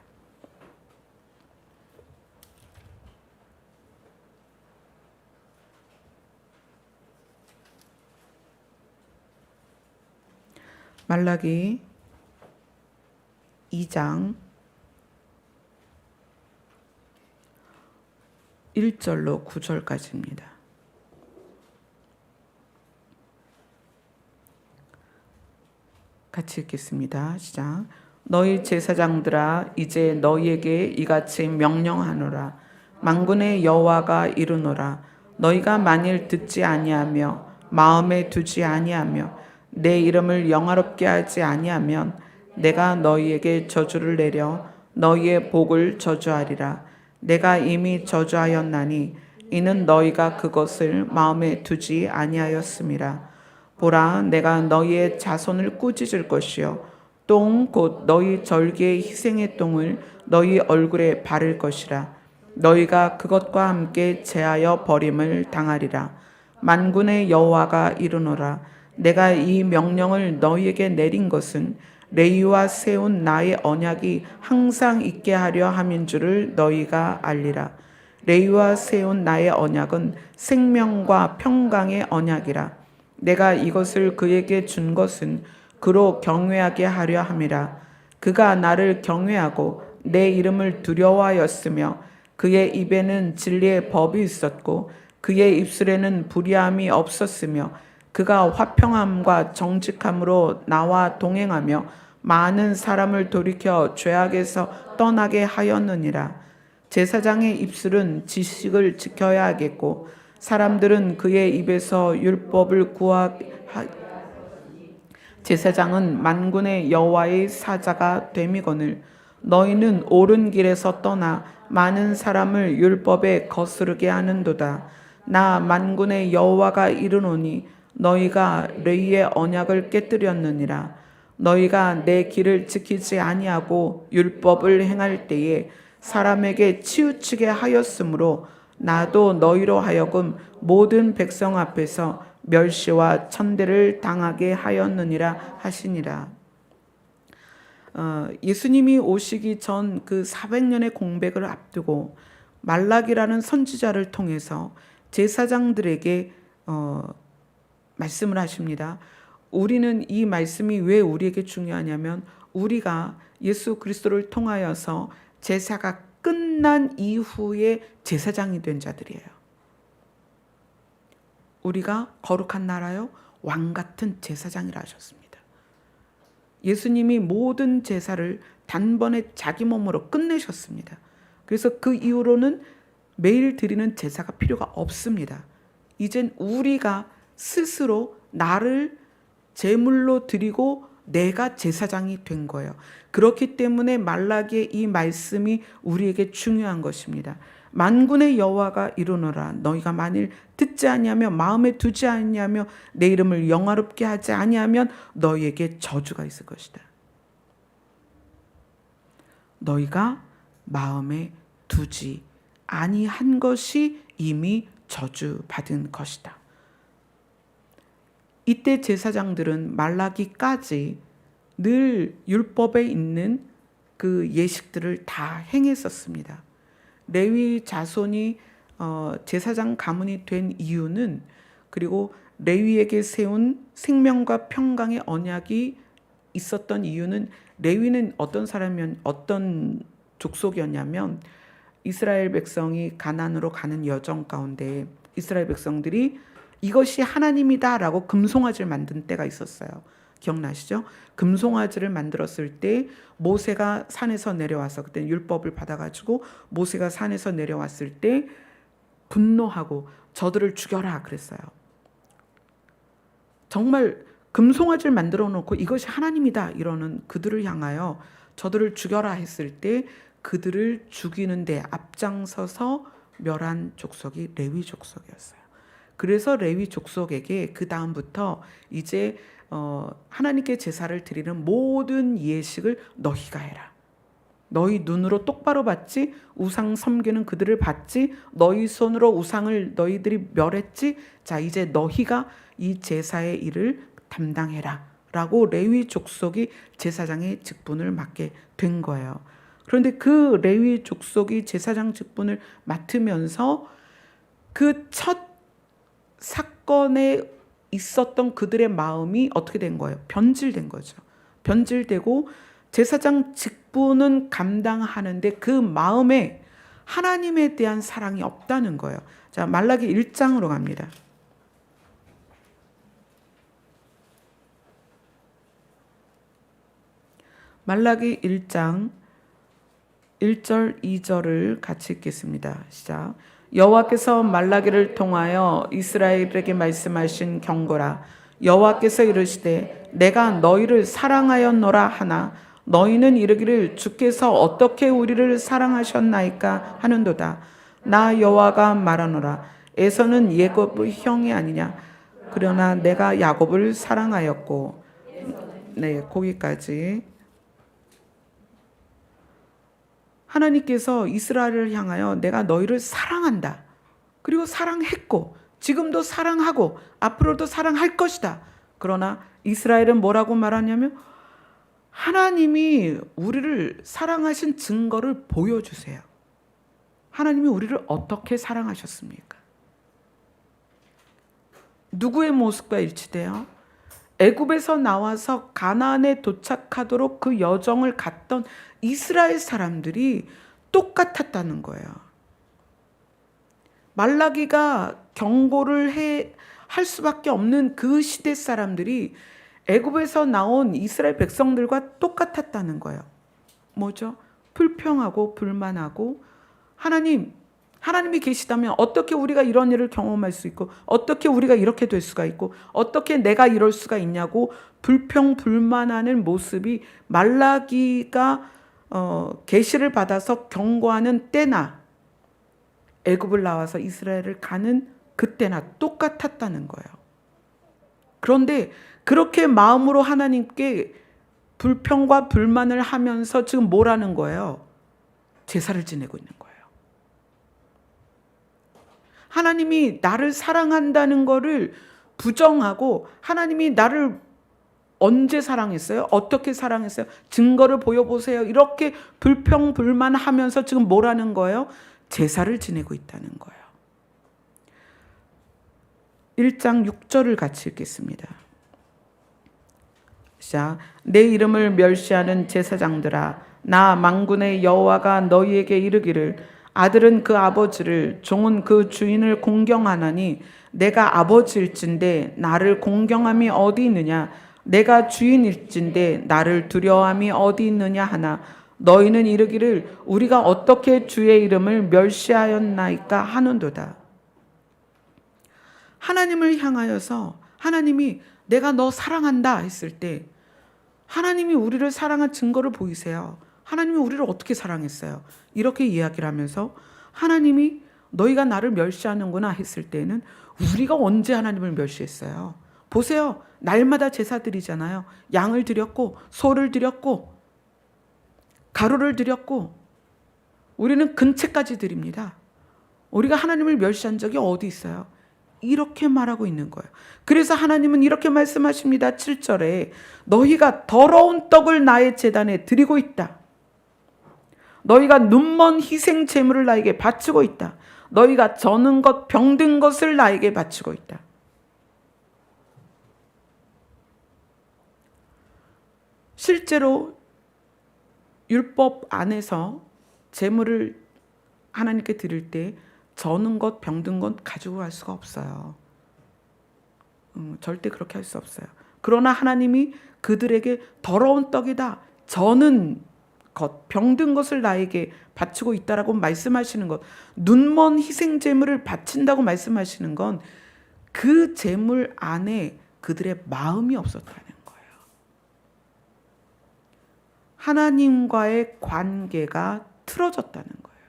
말라기 2장 1절로 9절까지입니다. 같이 읽겠습니다. 시작. 너희 제사장들아 이제 너희에게 이같이 명령하노라. 만군의 여호와가 이르노라. 너희가 만일 듣지 아니하며 마음에 두지 아니하며 내 이름을 영화롭게 하지 아니하면 내가 너희에게 저주를 내려 너희의 복을 저주하리라. 내가 이미 저주하였나니 이는 너희가 그것을 마음에 두지 아니하였음이라. 보라, 내가 너희의 자손을 꾸짖을 것이요 똥 곧 너희 절기의 희생의 똥을 너희 얼굴에 바를 것이라. 너희가 그것과 함께 제하여 버림을 당하리라. 만군의 여호와가 이르노라. 내가 이 명령을 너희에게 내린 것은 레위와 세운 나의 언약이 항상 있게 하려 함인 줄을 너희가 알리라. 레위와 세운 나의 언약은 생명과 평강의 언약이라. 내가 이것을 그에게 준 것은 그로 경외하게 하려 함이라. 그가 나를 경외하고 내 이름을 두려워하였으며 그의 입에는 진리의 법이 있었고 그의 입술에는 불의함이 없었으며 그가 화평함과 정직함으로 나와 동행하며 많은 사람을 돌이켜 죄악에서 떠나게 하였느니라. 제사장의 입술은 지식을 지켜야 하겠고 사람들은 그의 입에서 율법을 제사장은 만군의 여호와의 사자가 됨이거늘 너희는 옳은 길에서 떠나 많은 사람을 율법에 거스르게 하는도다. 나 만군의 여호와가 이르노니 너희가 레위의 언약을 깨뜨렸느니라. 너희가 내 길을 지키지 아니하고 율법을 행할 때에 사람에게 치우치게 하였으므로 나도 너희로 하여금 모든 백성 앞에서 멸시와 천대를 당하게 하였느니라 하시니라. 예수님이 오시기 전 그 400년의 공백을 앞두고 말라기라는 선지자를 통해서 제사장들에게 말씀을 하십니다. 우리는 이 말씀이 왜 우리에게 중요하냐면 우리가 예수 그리스도를 통하여서 제사가 끝난 이후에 제사장이 된 자들이에요. 우리가 거룩한 나라요 왕 같은 제사장이라 하셨습니다. 예수님이 모든 제사를 단번에 자기 몸으로 끝내셨습니다. 그래서 그 이후로는 매일 드리는 제사가 필요가 없습니다. 이젠 우리가 스스로 나를 제물로 드리고 내가 제사장이 된 거예요. 그렇기 때문에 말라기의 이 말씀이 우리에게 중요한 것입니다. 만군의 여호와가 이르노라. 너희가 만일 듣지 아니하며 마음에 두지 아니하며 내 이름을 영화롭게 하지 아니하면 너희에게 저주가 있을 것이다. 너희가 마음에 두지 아니한 것이 이미 저주받은 것이다. 이때 제사장들은 말라기까지 늘 율법에 있는 그 예식들을 다 행했었습니다. 레위 자손이 제사장 가문이 된 이유는 그리고 레위에게 세운 생명과 평강의 언약이 있었던 이유는 레위는 어떤 족속이었냐면 이스라엘 백성이 가나안으로 가는 여정 가운데 이스라엘 백성들이 이것이 하나님이다라고 금송아지를 만든 때가 있었어요. 기억나시죠? 금송아지를 만들었을 때 모세가 산에서 내려와서 그때 율법을 받아가지고 모세가 산에서 내려왔을 때 분노하고 저들을 죽여라 그랬어요. 정말 금송아지를 만들어 놓고 이것이 하나님이다 이러는 그들을 향하여 저들을 죽여라 했을 때 그들을 죽이는 데 앞장서서 멸한 족속이 레위 족속이었어요. 그래서 레위 족속에게 그 다음부터 이제 하나님께 제사를 드리는 모든 예식을 너희가 해라. 너희 눈으로 똑바로 봤지? 우상 섬기는 그들을 봤지? 너희 손으로 우상을 너희들이 멸했지? 자, 이제 너희가 이 제사의 일을 담당해라 라고 레위 족속이 제사장의 직분을 맡게 된 거예요. 그런데 그 레위 족속이 제사장 직분을 맡으면서 그 첫 사건의 있었던 그들의 마음이 어떻게 된 거예요? 변질된 거죠. 변질되고 제사장 직분은 감당하는데 그 마음에 하나님에 대한 사랑이 없다는 거예요. 자, 말라기 1장으로 갑니다. 말라기 1장 1절 2절을 같이 읽겠습니다. 시작. 여호와께서 말라기를 통하여 이스라엘에게 말씀하신 경고라. 여호와께서 이르시되 내가 너희를 사랑하였노라 하나 너희는 이르기를 주께서 어떻게 우리를 사랑하셨나이까 하는도다. 나 여호와가 말하노라. 에서는 야곱의 형이 아니냐. 그러나 내가 야곱을 사랑하였고. 네, 거기까지. 하나님께서 이스라엘을 향하여 내가 너희를 사랑한다. 그리고 사랑했고 지금도 사랑하고 앞으로도 사랑할 것이다. 그러나 이스라엘은 뭐라고 말하냐면 하나님이 우리를 사랑하신 증거를 보여주세요. 하나님이 우리를 어떻게 사랑하셨습니까? 누구의 모습과 일치돼요? 애굽에서 나와서 가나안에 도착하도록 그 여정을 갔던 이스라엘 사람들이 똑같았다는 거예요. 말라기가 경고를 할 수밖에 없는 그 시대 사람들이 애굽에서 나온 이스라엘 백성들과 똑같았다는 거예요. 뭐죠? 불평하고 불만하고 하나님이 계시다면 어떻게 우리가 이런 일을 경험할 수 있고 어떻게 우리가 이렇게 될 수가 있고 어떻게 내가 이럴 수가 있냐고 불평 불만하는 모습이 말라기가 계시를 받아서 경고하는 때나 애굽을 나와서 이스라엘을 가는 그때나 똑같았다는 거예요. 그런데 그렇게 마음으로 하나님께 불평과 불만을 하면서 지금 뭐라는 거예요? 제사를 지내고 있는 거예요. 하나님이 나를 사랑한다는 거를 부정하고 하나님이 나를 언제 사랑했어요? 어떻게 사랑했어요? 증거를 보여보세요. 이렇게 불평불만하면서 지금 뭐라는 거예요? 제사를 지내고 있다는 거예요. 1장 6절을 같이 읽겠습니다. 자, 내 이름을 멸시하는 제사장들아, 나 만군의 여호와가 너희에게 이르기를 아들은 그 아버지를 종은 그 주인을 공경하나니 내가 아버지일진데 나를 공경함이 어디 있느냐? 내가 주인일진데 나를 두려워함이 어디 있느냐 하나 너희는 이르기를 우리가 어떻게 주의 이름을 멸시하였나이까 하는도다. 하나님을 향하여서 하나님이 내가 너 사랑한다 했을 때 하나님이 우리를 사랑한 증거를 보이세요. 하나님이 우리를 어떻게 사랑했어요? 이렇게 이야기를 하면서 하나님이 너희가 나를 멸시하는구나 했을 때는 우리가 언제 하나님을 멸시했어요? 보세요. 날마다 제사 드리잖아요. 양을 드렸고 소를 드렸고 가루를 드렸고 우리는 근체까지 드립니다. 우리가 하나님을 멸시한 적이 어디 있어요? 이렇게 말하고 있는 거예요. 그래서 하나님은 이렇게 말씀하십니다. 7절에 너희가 더러운 떡을 나의 제단에 드리고 있다. 너희가 눈먼 희생 제물을 나에게 바치고 있다. 너희가 저는 것 병든 것을 나에게 바치고 있다. 실제로 율법 안에서 제물을 하나님께 드릴 때 저는 것 병든 것 가지고 갈 수가 없어요. 절대 그렇게 할 수 없어요. 그러나 하나님이 그들에게 더러운 떡이다, 저는 것, 병든 것을 나에게 바치고 있다라고 말씀하시는 것, 눈먼 희생 제물을 바친다고 말씀하시는 건 그 제물 안에 그들의 마음이 없었다는 거예요. 하나님과의 관계가 틀어졌다는 거예요.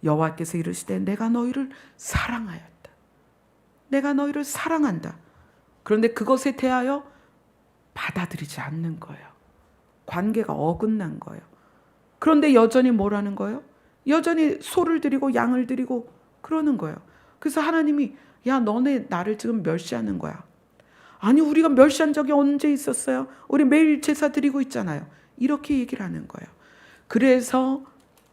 여호와께서 이르시되 내가 너희를 사랑하였다. 내가 너희를 사랑한다. 그런데 그것에 대하여 받아들이지 않는 거예요. 관계가 어긋난 거예요. 그런데 여전히 뭐라는 거예요? 여전히 소를 드리고 양을 드리고 그러는 거예요. 그래서 하나님이 야 너네 나를 지금 멸시하는 거야. 아니 우리가 멸시한 적이 언제 있었어요? 우리 매일 제사 드리고 있잖아요. 이렇게 얘기를 하는 거예요. 그래서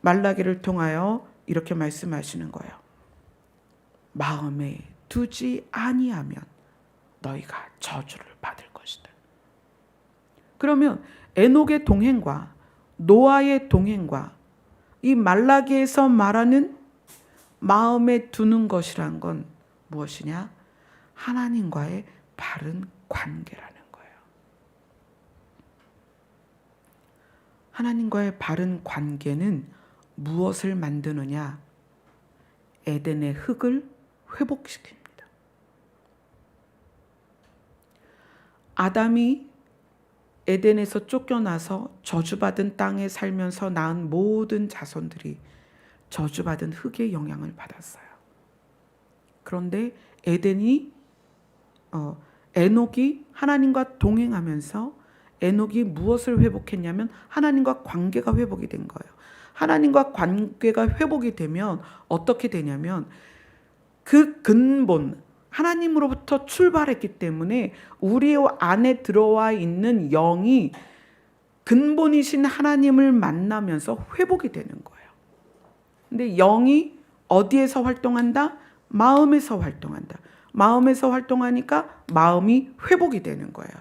말라기를 통하여 이렇게 말씀하시는 거예요. 마음에 두지 아니하면 너희가 저주를 받을 것이다. 그러면 에녹의 동행과 노아의 동행과 이 말라기에서 말하는 마음에 두는 것이란 건 무엇이냐? 하나님과의 바른 관계라는 거예요. 하나님과의 바른 관계는 무엇을 만드느냐? 에덴의 흙을 회복시킵니다. 아담이 에덴에서 쫓겨나서 저주받은 땅에 살면서 낳은 모든 자손들이 저주받은 흙의 영향을 받았어요. 그런데 에녹이 하나님과 동행하면서 에녹이 무엇을 회복했냐면 하나님과 관계가 회복이 된 거예요. 하나님과 관계가 회복이 되면 어떻게 되냐면 그 근본, 하나님으로부터 출발했기 때문에 우리 안에 들어와 있는 영이 근본이신 하나님을 만나면서 회복이 되는 거예요. 근데 영이 어디에서 활동한다? 마음에서 활동한다. 마음에서 활동하니까 마음이 회복이 되는 거예요.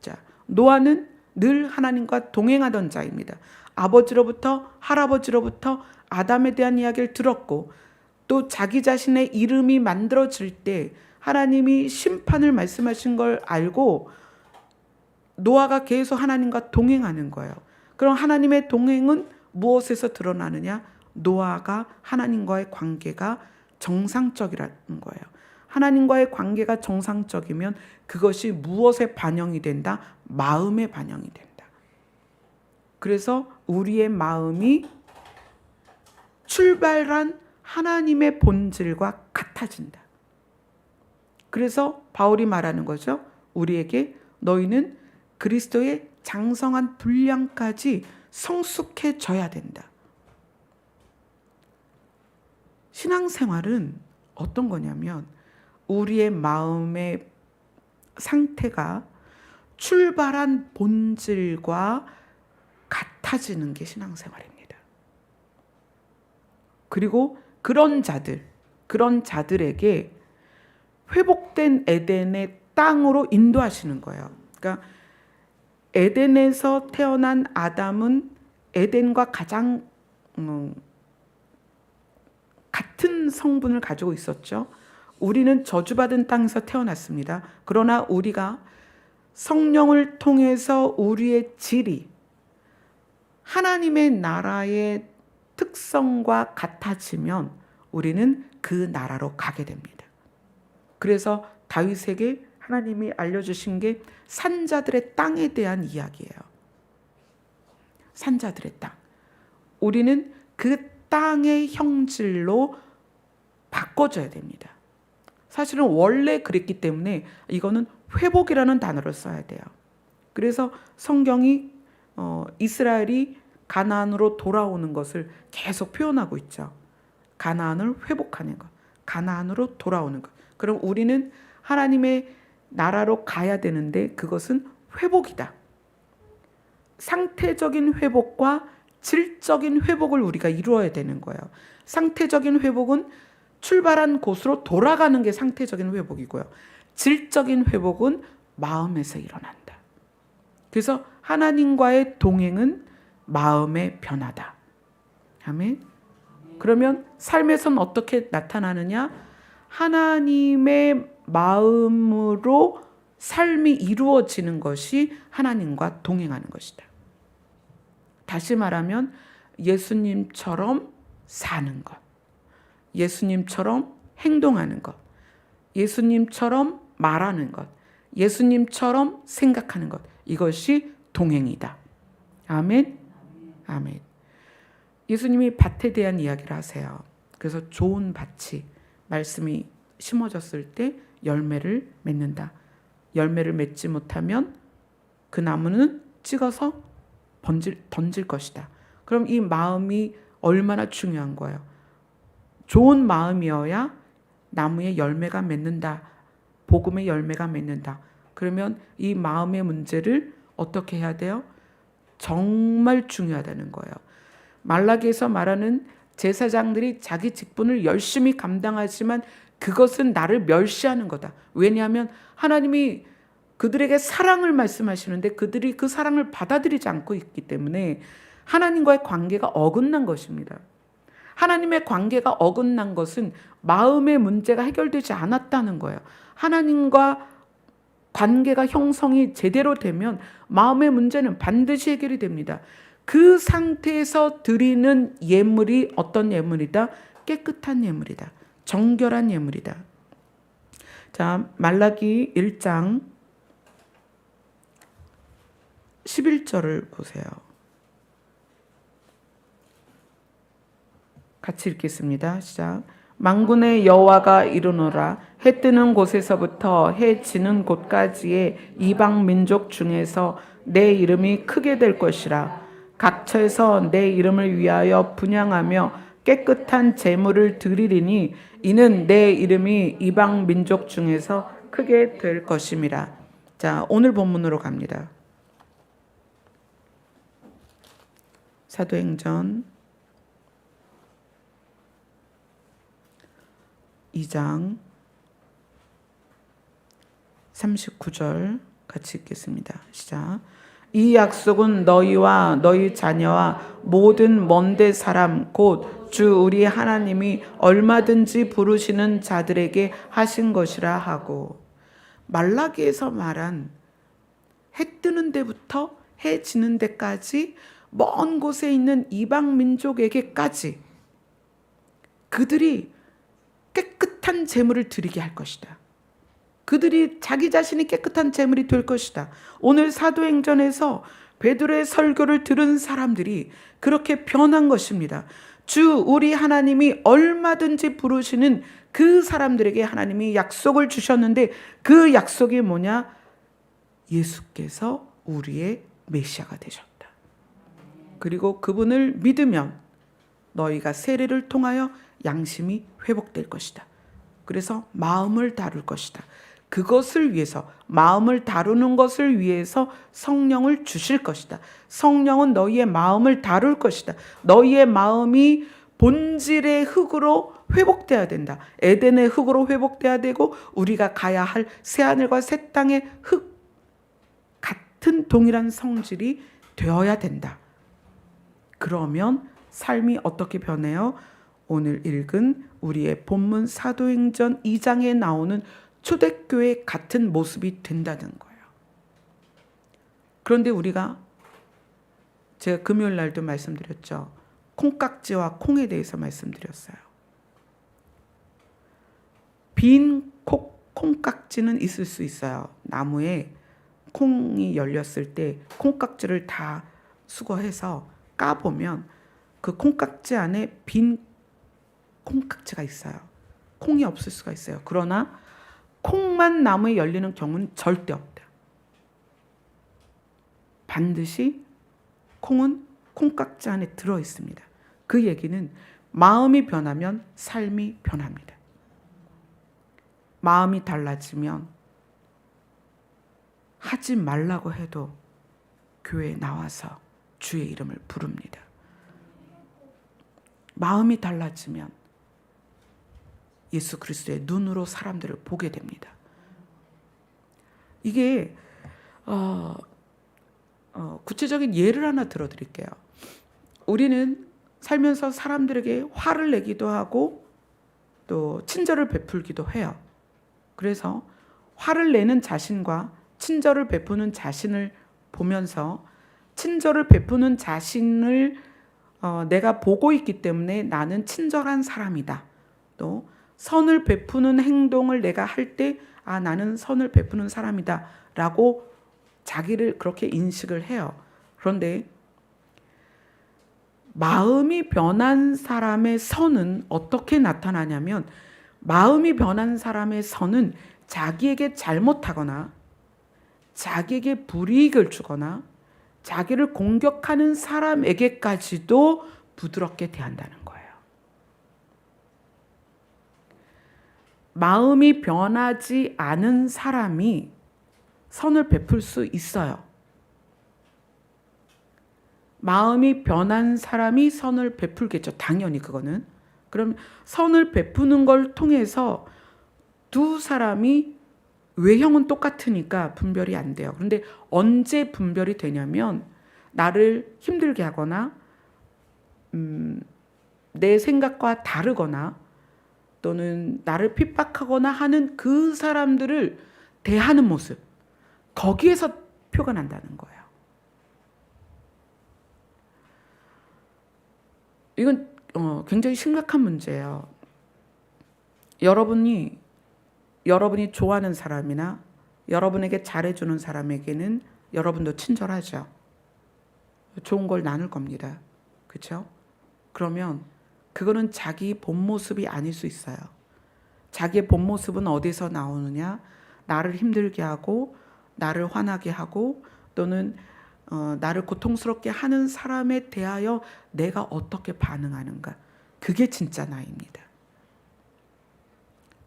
자, 노아는 늘 하나님과 동행하던 자입니다. 아버지로부터 할아버지로부터 아담에 대한 이야기를 들었고 또 자기 자신의 이름이 만들어질 때 하나님이 심판을 말씀하신 걸 알고 노아가 계속 하나님과 동행하는 거예요. 그럼 하나님의 동행은 무엇에서 드러나느냐? 노아가 하나님과의 관계가 정상적이라는 거예요. 하나님과의 관계가 정상적이면 그것이 무엇에 반영이 된다? 마음에 반영이 된다. 그래서 우리의 마음이 출발한 하나님의 본질과 같아진다. 그래서 바울이 말하는 거죠. 우리에게 너희는 그리스도의 장성한 분량까지 성숙해져야 된다. 신앙생활은 어떤 거냐면 우리의 마음의 상태가 출발한 본질과 같아지는 게 신앙생활입니다. 그리고 그런 자들에게 회복된 에덴의 땅으로 인도하시는 거예요. 그러니까 에덴에서 태어난 아담은 에덴과 가장 같은 성분을 가지고 있었죠. 우리는 저주받은 땅에서 태어났습니다. 그러나 우리가 성령을 통해서 우리의 질이 하나님의 나라의 특성과 같아지면 우리는 그 나라로 가게 됩니다. 그래서 다윗에게 하나님이 알려주신 게 산자들의 땅에 대한 이야기예요. 산자들의 땅. 우리는 그 땅의 형질로 바꿔줘야 됩니다. 사실은 원래 그랬기 때문에 이거는 회복이라는 단어를 써야 돼요. 그래서 성경이 이스라엘이 가나안으로 돌아오는 것을 계속 표현하고 있죠. 가나안을 회복하는 것, 가나안으로 돌아오는 것. 그럼 우리는 하나님의 나라로 가야 되는데 그것은 회복이다. 상태적인 회복과 질적인 회복을 우리가 이루어야 되는 거예요. 상태적인 회복은 출발한 곳으로 돌아가는 게 상태적인 회복이고요. 질적인 회복은 마음에서 일어난다. 그래서 하나님과의 동행은 마음의 변화다. 아멘. 그러면 삶에서는 어떻게 나타나느냐? 하나님의 마음으로 삶이 이루어지는 것이 하나님과 동행하는 것이다. 다시 말하면 예수님처럼 사는 것, 예수님처럼 행동하는 것, 예수님처럼 말하는 것, 예수님처럼 생각하는 것, 이것이 동행이다. 아멘. 아멘. 예수님이 밭에 대한 이야기를 하세요. 그래서 좋은 밭이 말씀이 심어졌을 때 열매를 맺는다. 열매를 맺지 못하면 그 나무는 찍어서 던질 것이다. 그럼 이 마음이 얼마나 중요한 거예요. 좋은 마음이어야 나무에 열매가 맺는다. 복음의 열매가 맺는다. 그러면 이 마음의 문제를 어떻게 해야 돼요? 정말 중요하다는 거예요. 말라기에서 말하는 제사장들이 자기 직분을 열심히 감당하지만 그것은 나를 멸시하는 거다. 왜냐하면 하나님이 그들에게 사랑을 말씀하시는데 그들이 그 사랑을 받아들이지 않고 있기 때문에 하나님과의 관계가 어긋난 것입니다. 하나님의 관계가 어긋난 것은 마음의 문제가 해결되지 않았다는 거예요. 하나님과 관계가 형성이 제대로 되면 마음의 문제는 반드시 해결이 됩니다. 그 상태에서 드리는 예물이 어떤 예물이다? 깨끗한 예물이다. 정결한 예물이다. 자, 말라기 1장 11절을 보세요. 같이 읽겠습니다. 시작. 만군의 여호와가 이르노라. 해 뜨는 곳에서부터 해 지는 곳까지의 이방 민족 중에서 내 이름이 크게 될 것이라. 각처에서 내 이름을 위하여 분향하며 깨끗한 제물을 드리리니 이는 내 이름이 이방 민족 중에서 크게 될 것임이라. 자, 오늘 본문으로 갑니다. 사도행전 2장 39절 같이 읽겠습니다. 시작. 이 약속은 너희와 너희 자녀와 모든 먼데 사람 곧 주 우리 하나님이 얼마든지 부르시는 자들에게 하신 것이라 하고, 말라기에서 말한 해 뜨는 데부터 해 지는 데까지 먼 곳에 있는 이방 민족에게까지 그들이 깨끗한 제물을 드리게 할 것이다. 그들이 자기 자신이 깨끗한 제물이 될 것이다. 오늘 사도행전에서 베드로의 설교를 들은 사람들이 그렇게 변한 것입니다. 주 우리 하나님이 얼마든지 부르시는 그 사람들에게 하나님이 약속을 주셨는데 그 약속이 뭐냐? 예수께서 우리의 메시아가 되셨다. 그리고 그분을 믿으면 너희가 세례를 통하여 양심이 회복될 것이다. 그래서 마음을 다룰 것이다. 그것을 위해서, 마음을 다루는 것을 위해서 성령을 주실 것이다. 성령은 너희의 마음을 다룰 것이다. 너희의 마음이 본질의 흙으로 회복돼야 된다. 에덴의 흙으로 회복돼야 되고 우리가 가야 할 새하늘과 새 땅의 흙 같은 동일한 성질이 되어야 된다. 그러면 삶이 어떻게 변해요? 오늘 읽은 우리의 본문 사도행전 2장에 나오는 초대교회 같은 모습이 된다는 거예요. 그런데 우리가 제가 금요일 날도 말씀드렸죠. 콩깍지와 콩에 대해서 말씀드렸어요. 빈 콩깍지는 있을 수 있어요. 나무에 콩이 열렸을 때 콩깍지를 다 수거해서 까보면 그 콩깍지 안에 빈 콩깍지가 있어요. 콩이 없을 수가 있어요. 그러나 콩만 나무에 열리는 경우는 절대 없다. 반드시 콩은 콩깍지 안에 들어 있습니다. 그 얘기는 마음이 변하면 삶이 변합니다. 마음이 달라지면 하지 말라고 해도 교회에 나와서 주의 이름을 부릅니다. 마음이 달라지면 예수 그리스도의 눈으로 사람들을 보게 됩니다. 이게 구체적인 예를 하나 들어드릴게요. 우리는 살면서 사람들에게 화를 내기도 하고 또 친절을 베풀기도 해요. 그래서 화를 내는 자신과 친절을 베푸는 자신을 보면서 친절을 베푸는 자신을 내가 보고 있기 때문에 나는 친절한 사람이다. 또 선을 베푸는 행동을 내가 할 때 나는 선을 베푸는 사람이다 라고 자기를 그렇게 인식을 해요. 그런데 마음이 변한 사람의 선은 어떻게 나타나냐면, 마음이 변한 사람의 선은 자기에게 잘못하거나 자기에게 불이익을 주거나 자기를 공격하는 사람에게까지도 부드럽게 대한다는 거예요. 마음이 변하지 않은 사람이 선을 베풀 수 있어요. 마음이 변한 사람이 선을 베풀겠죠. 당연히 그거는. 그럼 선을 베푸는 걸 통해서 두 사람이 외형은 똑같으니까 분별이 안 돼요. 그런데 언제 분별이 되냐면 나를 힘들게 하거나 내 생각과 다르거나 또는 나를 핍박하거나 하는 그 사람들을 대하는 모습, 거기에서 표가 난다는 거예요. 이건 굉장히 심각한 문제예요. 여러분이 좋아하는 사람이나 여러분에게 잘해주는 사람에게는 여러분도 친절하죠. 좋은 걸 나눌 겁니다. 그렇죠? 그러면 그거는 자기 본 모습이 아닐 수 있어요. 자기의 본 모습은 어디서 나오느냐? 나를 힘들게 하고 나를 화나게 하고 또는 나를 고통스럽게 하는 사람에 대하여 내가 어떻게 반응하는가? 그게 진짜 나입니다.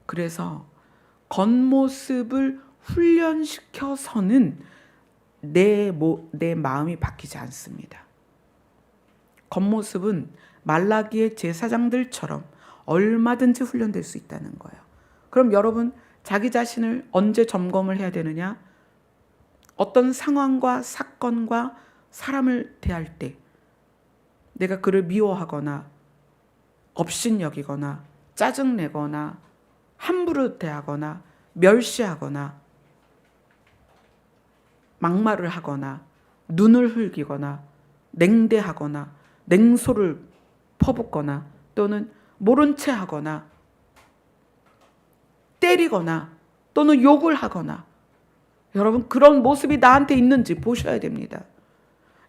그래서 겉모습을 훈련시켜서는 내 마음이 바뀌지 않습니다. 겉모습은 말라기의 제사장들처럼 얼마든지 훈련될 수 있다는 거예요. 그럼 여러분 자기 자신을 언제 점검을 해야 되느냐? 어떤 상황과 사건과 사람을 대할 때 내가 그를 미워하거나 업신여기거나 짜증내거나 함부로 대하거나 멸시하거나 막말을 하거나 눈을 흘기거나 냉대하거나 냉소를 퍼붓거나 또는 모른 채 하거나 때리거나 또는 욕을 하거나 여러분 그런 모습이 나한테 있는지 보셔야 됩니다.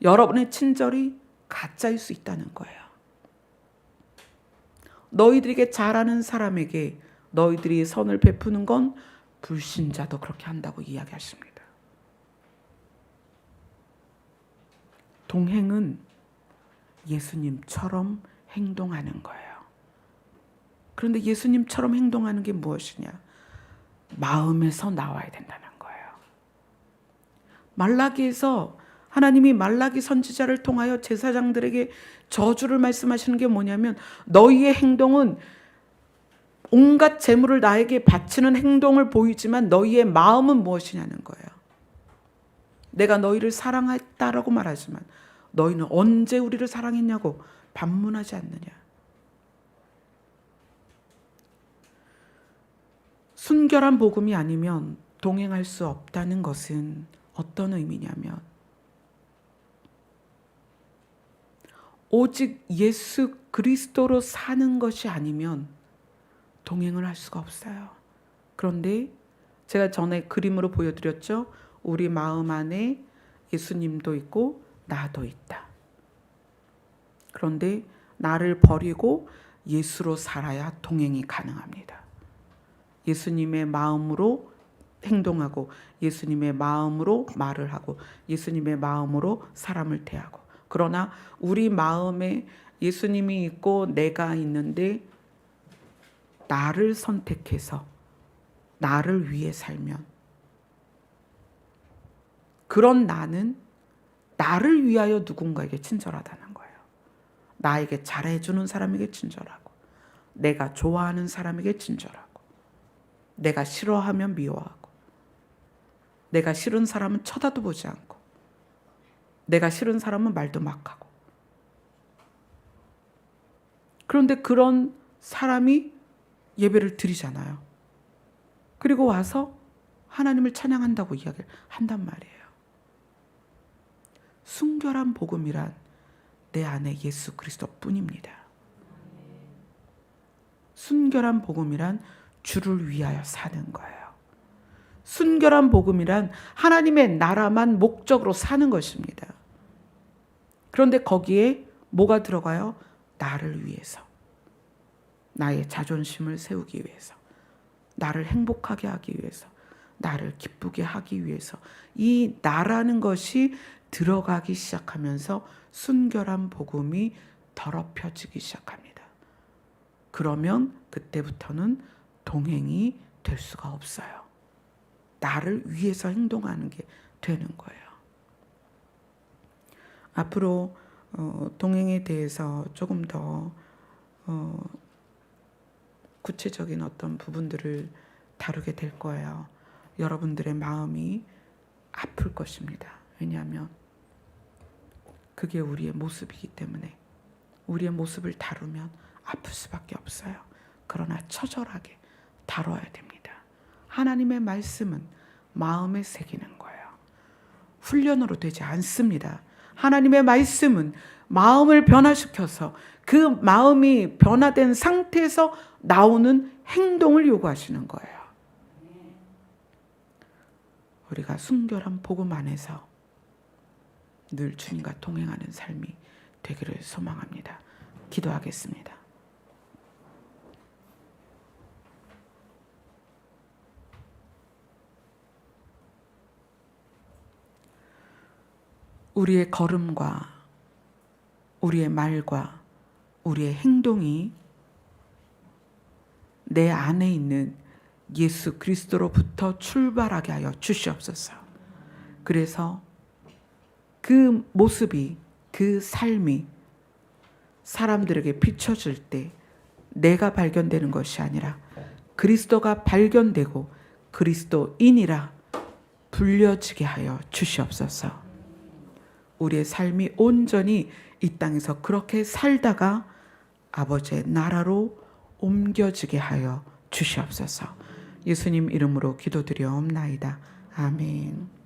여러분의 친절이 가짜일 수 있다는 거예요. 너희들에게 잘하는 사람에게 너희들이 선을 베푸는 건 불신자도 그렇게 한다고 이야기하십니다. 동행은 예수님처럼 행동하는 거예요. 그런데 예수님처럼 행동하는 게 무엇이냐? 마음에서 나와야 된다는 거예요. 말라기에서 하나님이 말라기 선지자를 통하여 제사장들에게 저주를 말씀하시는 게 뭐냐면 너희의 행동은 온갖 재물을 나에게 바치는 행동을 보이지만 너희의 마음은 무엇이냐는 거예요. 내가 너희를 사랑했다라고 말하지만 너희는 언제 우리를 사랑했냐고 반문하지 않느냐. 순결한 복음이 아니면 동행할 수 없다는 것은 어떤 의미냐면 오직 예수 그리스도로 사는 것이 아니면 동행을 할 수가 없어요. 그런데 제가 전에 그림으로 보여드렸죠. 우리 마음 안에 예수님도 있고 나도 있다. 그런데 나를 버리고 예수로 살아야 동행이 가능합니다. 예수님의 마음으로 행동하고 예수님의 마음으로 말을 하고 예수님의 마음으로 사람을 대하고 그러나 우리 마음에 예수님이 있고 내가 있는데 나를 선택해서 나를 위해 살면 그런 나는 나를 위하여 누군가에게 친절하다는 거예요. 나에게 잘해주는 사람에게 친절하고 내가 좋아하는 사람에게 친절하고 내가 싫어하면 미워하고 내가 싫은 사람은 쳐다도 보지 않고 내가 싫은 사람은 말도 막 하고 그런데 그런 사람이 예배를 드리잖아요. 그리고 와서 하나님을 찬양한다고 이야기를 한단 말이에요. 순결한 복음이란 내 안에 예수 그리스도 뿐입니다. 순결한 복음이란 주를 위하여 사는 거예요. 순결한 복음이란 하나님의 나라만 목적으로 사는 것입니다. 그런데 거기에 뭐가 들어가요? 나를 위해서. 나의 자존심을 세우기 위해서. 나를 행복하게 하기 위해서. 나를 기쁘게 하기 위해서. 이 나라는 것이 들어가기 시작하면서 순결한 복음이 더럽혀지기 시작합니다. 그러면 그때부터는 동행이 될 수가 없어요. 나를 위해서 행동하는 게 되는 거예요. 앞으로 동행에 대해서 조금 더 구체적인 어떤 부분들을 다루게 될 거예요. 여러분들의 마음이 아플 것입니다. 왜냐하면 그게 우리의 모습이기 때문에 우리의 모습을 다루면 아플 수밖에 없어요. 그러나 처절하게 다뤄야 됩니다. 하나님의 말씀은 마음에 새기는 거예요. 훈련으로 되지 않습니다. 하나님의 말씀은 마음을 변화시켜서 그 마음이 변화된 상태에서 나오는 행동을 요구하시는 거예요. 우리가 순결한 복음 안에서 늘 주님과 동행하는 삶이 되기를 소망합니다. 기도하겠습니다. 우리의 걸음과 우리의 말과 우리의 행동이 내 안에 있는 예수 그리스도로부터 출발하게 하여 주시옵소서. 그래서 그 모습이, 그 삶이 사람들에게 비춰질 때 내가 발견되는 것이 아니라 그리스도가 발견되고 그리스도인이라 불려지게 하여 주시옵소서. 우리의 삶이 온전히 이 땅에서 그렇게 살다가 아버지의 나라로 옮겨지게 하여 주시옵소서. 예수님 이름으로 기도드리옵나이다. 아멘.